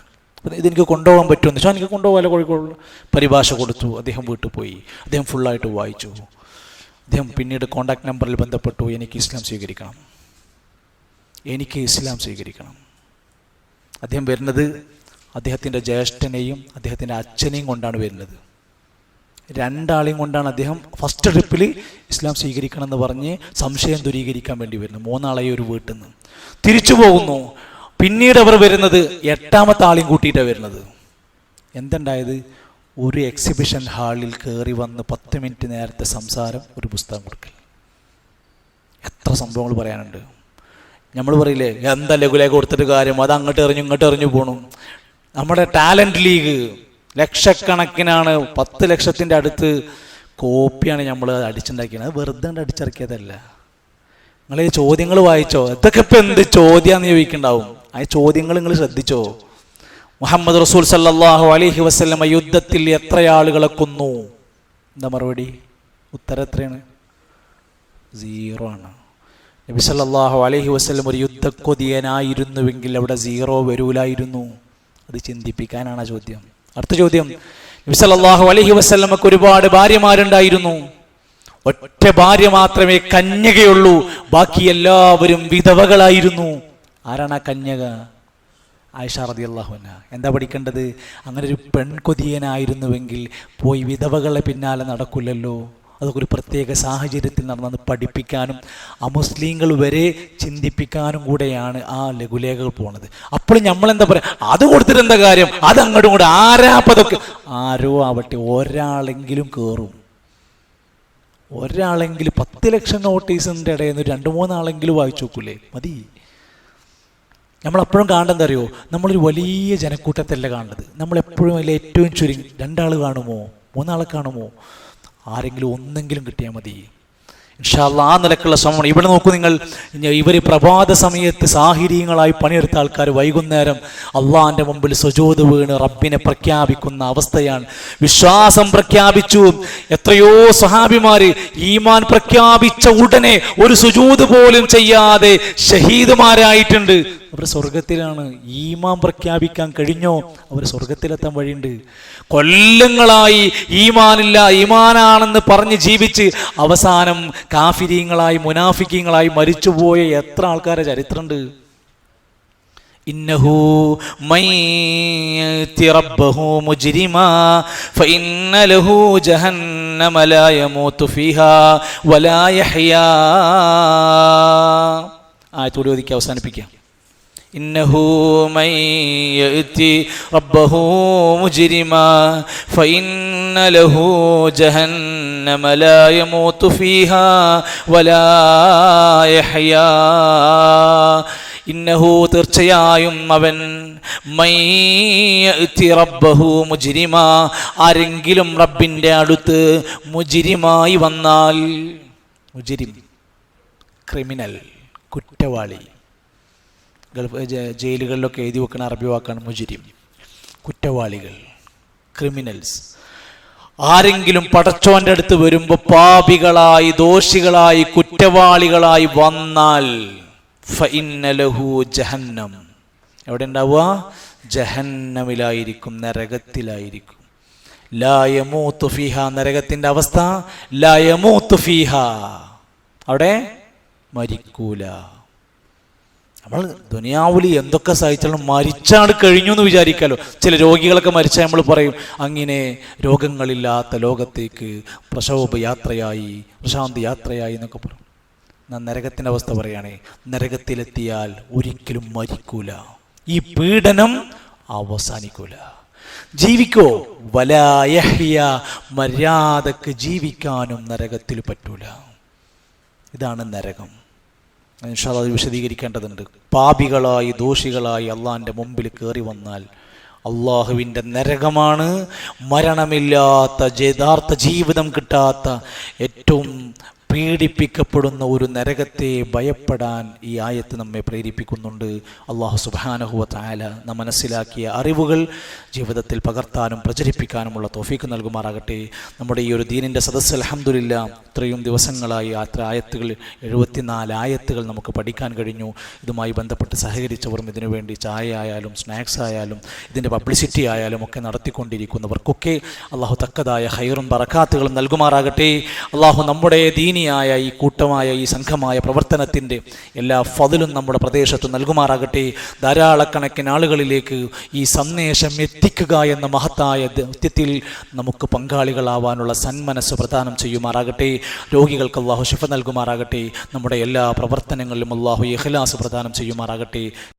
[SPEAKER 1] ഇതെനിക്ക് കൊണ്ടുപോകാൻ പറ്റുമെന്ന് വെച്ചാൽ എനിക്ക് കൊണ്ടുപോകാമല്ലോ കോഴിക്കോട്. പരിഭാഷ കൊടുത്തു, അദ്ദേഹം വീട്ടിൽ പോയി, അദ്ദേഹം ഫുള്ളായിട്ട് വായിച്ചു. അദ്ദേഹം പിന്നീട് കോണ്ടാക്ട് നമ്പറിൽ ബന്ധപ്പെട്ടു, എനിക്ക് ഇസ്ലാം സ്വീകരിക്കണം, എനിക്ക് ഇസ്ലാം സ്വീകരിക്കണം. അദ്ദേഹം വരുന്നത് അദ്ദേഹത്തിൻ്റെ ജ്യേഷ്ഠനെയും അദ്ദേഹത്തിൻ്റെ അച്ഛനെയും കൊണ്ടാണ് വരുന്നത്. രണ്ടാളെയും കൊണ്ടാണ് അദ്ദേഹം ഫസ്റ്റ് ട്രിപ്പിൽ ഇസ്ലാം സ്വീകരിക്കണം എന്ന് പറഞ്ഞ് സംശയം ദൂരീകരിക്കാൻ വേണ്ടി വരുന്നത്. മൂന്നാളെയും ഒരു വീട്ടിൽ നിന്ന് തിരിച്ചു പോകുന്നു. പിന്നീട് അവർ വരുന്നത് 8ാമത്തെ ആളെയും കൂട്ടിയിട്ടാണ് വരുന്നത്. എന്തുണ്ടായത്? ഒരു എക്സിബിഷൻ ഹാളിൽ കയറി വന്ന് 10 മിനിറ്റ് നേരത്തെ സംസാരം, ഒരു പുസ്തകം കൊടുക്കൽ. എത്ര സംഭവങ്ങൾ പറയാനുണ്ട്. നമ്മൾ പറയില്ലേ, എന്താ ലഘുലേഖ കൊടുത്തിട്ട് കാര്യം, അത് അങ്ങോട്ട് എറിഞ്ഞു ഇങ്ങോട്ട് എറിഞ്ഞു പോകണം. നമ്മുടെ ടാലൻറ്റ് ലീഗ് ലക്ഷക്കണക്കിനാണ്, 10 ലക്ഷത്തിൻ്റെ അടുത്ത് കോപ്പിയാണ് നമ്മൾ അടിച്ചുണ്ടാക്കിയത്. അത് വെറുതെ അടിച്ചിറക്കിയതല്ല. നിങ്ങൾ ഈ ചോദ്യങ്ങൾ വായിച്ചോ? ഇതൊക്കെ ഇപ്പം എന്ത് ചോദ്യമാണെന്ന് ചോദിക്കുന്നുണ്ടാവും. ആ ചോദ്യങ്ങൾ നിങ്ങൾ ശ്രദ്ധിച്ചോ? മുഹമ്മദ് റസൂൽ സല്ലല്ലാഹു അലൈഹി വസല്ലം യുദ്ധത്തിൽ എത്ര ആളുകളെ കൊന്നു? എന്താ മറുപടി? ഉത്തരം എത്രയാണ്? 0 ആണ്. നബി സല്ലല്ലാഹു അലൈഹി വസല്ലം ഒരു യുദ്ധക്കൊതിയനായിരുന്നുവെങ്കിൽ അവിടെ 0 വരൂലായിരുന്നു. അത് ചിന്തിപ്പിക്കാനാണ് ആ ചോദ്യം. അടുത്ത ചോദ്യം, നബി സല്ലല്ലാഹു അലൈഹി വസല്ലമക്ക് ഒരുപാട് ഭാര്യമാരുണ്ടായിരുന്നു. ഒറ്റ ഭാര്യ മാത്രമേ കന്യകയുള്ളൂ, ബാക്കി എല്ലാവരും വിധവകളായിരുന്നു. ആരാണ് ആ കന്യക? ആയിഷ റളിയല്ലാഹു അൻഹ. എന്താ പഠിക്കേണ്ടത്? അങ്ങനെ ഒരു പെൺകൊതിയനായിരുന്നുവെങ്കിൽ പോയി വിധവകളെ പിന്നാലെ നടക്കില്ലല്ലോ. അതൊക്കെ ഒരു പ്രത്യേക സാഹചര്യത്തിൽ നടന്നത് പഠിപ്പിക്കാനും അമുസ്ലിങ്ങൾ വരെ ചിന്തിപ്പിക്കാനും കൂടെയാണ് ആ ലഘുലേഖകൾ പോണത്. അപ്പോൾ നമ്മളെന്താ പറയുക, അത് കൊടുത്തിട്ട് എന്താ കാര്യം, അത് അങ്ങോട്ടും കൂടെ ആരാപ്പതൊക്കെ. ആരോ ആവട്ടെ, ഒരാളെങ്കിലും കയറും. ഒരാളെങ്കിലും 10 ലക്ഷം നോട്ടീസിൻ്റെ ഇടയിൽ നിന്ന് 2-3 ആളെങ്കിലും വായിച്ചു നോക്കൂലേ? മതി. നമ്മളെപ്പോഴും കാണേണ്ടത് അറിയോ? നമ്മളൊരു വലിയ ജനക്കൂട്ടത്തല്ല കാണുന്നത്. നമ്മളെപ്പോഴും അതിൽ ഏറ്റവും ചുരുങ്ങി 2 ആൾ കാണുമോ, മൂന്നാളെ കാണുമോ? ആരെങ്കിലും ഒന്നെങ്കിലും കിട്ടിയാൽ മതി. ഇൻഷാ അല്ലാഹ് ആ നിലക്കുള്ള ശ്രമമാണ്. ഇവിടെ നോക്കൂ നിങ്ങൾ, ഇവർ പ്രഭാത സമയത്ത് സാഹിര്യങ്ങളായി പണിയെടുത്ത ആൾക്കാർ വൈകുന്നേരം അള്ളാഹിൻ്റെ മുമ്പിൽ സുജൂദ് വീണ് റബ്ബിനെ പ്രഖ്യാപിക്കുന്ന അവസ്ഥയാണ്. വിശ്വാസം പ്രഖ്യാപിച്ചു. എത്രയോ സ്വഹാബിമാര് ഈമാൻ പ്രഖ്യാപിച്ച ഉടനെ ഒരു സുജൂദ് പോലും ചെയ്യാതെ ഷഹീദുമാരായിട്ടുണ്ട്. അവർ സ്വർഗത്തിലാണ്. ഈമാൻ പ്രഖ്യാപിക്കാൻ കഴിഞ്ഞോ? അവർ സ്വർഗത്തിലെത്താൻ വഴിയുണ്ട്. കൊല്ലങ്ങളായി ഈമാനില്ല, ഈമാനാണെന്ന് പറഞ്ഞ് ജീവിച്ച് അവസാനം കാഫിരീങ്ങളായി മുനാഫിക്കീങ്ങളായി മരിച്ചുപോയ എത്ര ആൾക്കാരെ ചരിത്രമുണ്ട്. ഇന്നഹു മയ്യതി റബ്ബഹു മുജ്രിമാ ഫഇന്ന ലഹു ജഹന്നമ ലാ യമൂതു ഫീഹാ വലാ യഹ്യാ. ആയത്തോട് ഓതി അവസാനിപ്പിക്കാം. ഇന്നഹു മയ്യതി റബ്ബഹു മുജ്രിമാ ഫഇന്ന ലഹു ജഹന്നമ ലാ യമൂതു ഫീഹാ വലാ യഹ്യാ. ഇന്നഹു തീർച്ചയായും അവൻ മയ്യതി റബ്ബഹു മുജ്രിമാ ആരെങ്കിലും റബ്ബിൻ്റെ അടുത്ത് മുജ്രിമായി വന്നാൽ, മുജ്രിം ക്രിമിനൽ, കുറ്റവാളി, ഗൾഫ് ജയിലുകളിലൊക്കെ എഴുതി വെക്കുന്ന അറബി വാക്കാണ് മുജ്രിം. കുറ്റവാളികൾ, ക്രിമിനൽസ്. ആരെങ്കിലും പടച്ചോൻ്റെ അടുത്ത് വരുമ്പോൾ പാപികളായി ദോഷികളായി കുറ്റവാളികളായി വന്നാൽ ഫഇന്ന ലഹു ജഹന്നം, എവിടെ ഉണ്ടാവുക? ജഹന്നമിലായിരിക്കും, നരകത്തിലായിരിക്കും. ലാ യമൂതു ഫീഹ, നരകത്തിൻ്റെ അവസ്ഥ ലാ യമൂതു ഫീഹ, അവിടെ മരിക്കൂല. നമ്മൾ ദുനിയാവിൽ എന്തൊക്കെ സഹിച്ചാലും മരിച്ചാണ് കഴിഞ്ഞു എന്ന് വിചാരിക്കാമല്ലോ. ചില രോഗികളൊക്കെ മരിച്ചാൽ നമ്മൾ പറയും അങ്ങനെ രോഗങ്ങളില്ലാത്ത ലോകത്തേക്ക് പ്രശോഭയാത്രയായി, പ്രശാന്തി യാത്രയായി എന്നൊക്കെ പറയും. നരകത്തിൻ്റെ അവസ്ഥ പറയുകയാണേ, നരകത്തിലെത്തിയാൽ ഒരിക്കലും മരിക്കൂല, ഈ പീഡനം അവസാനിക്കൂല. ജീവിക്കോ? വലാ യഹ്യ, മര്യാദക്ക് ജീവിക്കാനും നരകത്തിൽ പറ്റൂല. ഇതാണ് നരകം. ഇൻഷാ അല്ലാഹ് വിശദീകരിക്കേണ്ടതുണ്ട്. പാപികളായി ദോഷികളായി അള്ളാഹിൻ്റെ മുമ്പിൽ കയറി വന്നാൽ അള്ളാഹുവിൻ്റെ നരകമാണ്. മരണമില്ലാത്ത യഥാർത്ഥ ജീവിതം കിട്ടാത്ത ഏറ്റവും പീഡിപ്പിക്കപ്പെടുന്ന ഒരു നരകത്തെ ഭയപ്പെടാൻ ഈ ആയത്ത് നമ്മെ പ്രേരിപ്പിക്കുന്നുണ്ട്. അള്ളാഹു സുബ്ഹാനഹു വ തആല നാം മനസ്സിലാക്കിയ അറിവുകൾ ജീവിതത്തിൽ പകർത്താനും പ്രചരിപ്പിക്കാനുമുള്ള തൗഫീഖ് നൽകുമാറാകട്ടെ. നമ്മുടെ ഈ ഒരു ദീനിൻ്റെ സദസ്സ് അൽഹംദുലില്ലാഹ് ഇത്രയും ദിവസങ്ങളായി അത്ര ആയത്തുകൾ 74 ആയത്തുകൾ നമുക്ക് പഠിക്കാൻ കഴിഞ്ഞു. ഇതുമായി ബന്ധപ്പെട്ട് സഹകരിച്ചവരും ഇതിനുവേണ്ടി ചായ ആയാലും സ്നാക്സ് ആയാലും ഇതിൻ്റെ പബ്ലിസിറ്റി ആയാലും ഒക്കെ നടത്തിക്കൊണ്ടിരിക്കുന്നവർക്കൊക്കെ അള്ളാഹു തക്കതായ ഖൈറും ബറകാത്തുകളും നൽകുമാറാകട്ടെ. അള്ളാഹു നമ്മുടെ ദീനിയായ ഈ കൂട്ടമായ ഈ സംഘമായ പ്രവർത്തനത്തിൻ്റെ എല്ലാ ഫضലും നമ്മുടെ പ്രദേശത്ത് നൽകുമാറാകട്ടെ. ധാരാളക്കണക്കിന് ആളുകളിലേക്ക് ഈ സന്ദേശം എത്തിക്കുക എന്ന മഹത്തായ ദൗത്യത്തിൽ നമുക്ക് പങ്കാളികളാവാനുള്ള സന്മനസ് പ്രദാനം ചെയ്യുമാറാകട്ടെ. രോഗികൾക്ക് അള്ളാഹു ശിഫ നൽകുമാറാകട്ടെ. നമ്മുടെ എല്ലാ പ്രവർത്തനങ്ങളിലും അള്ളാഹു ഇഖ്ലാസ് പ്രദാനം ചെയ്യുമാറാകട്ടെ.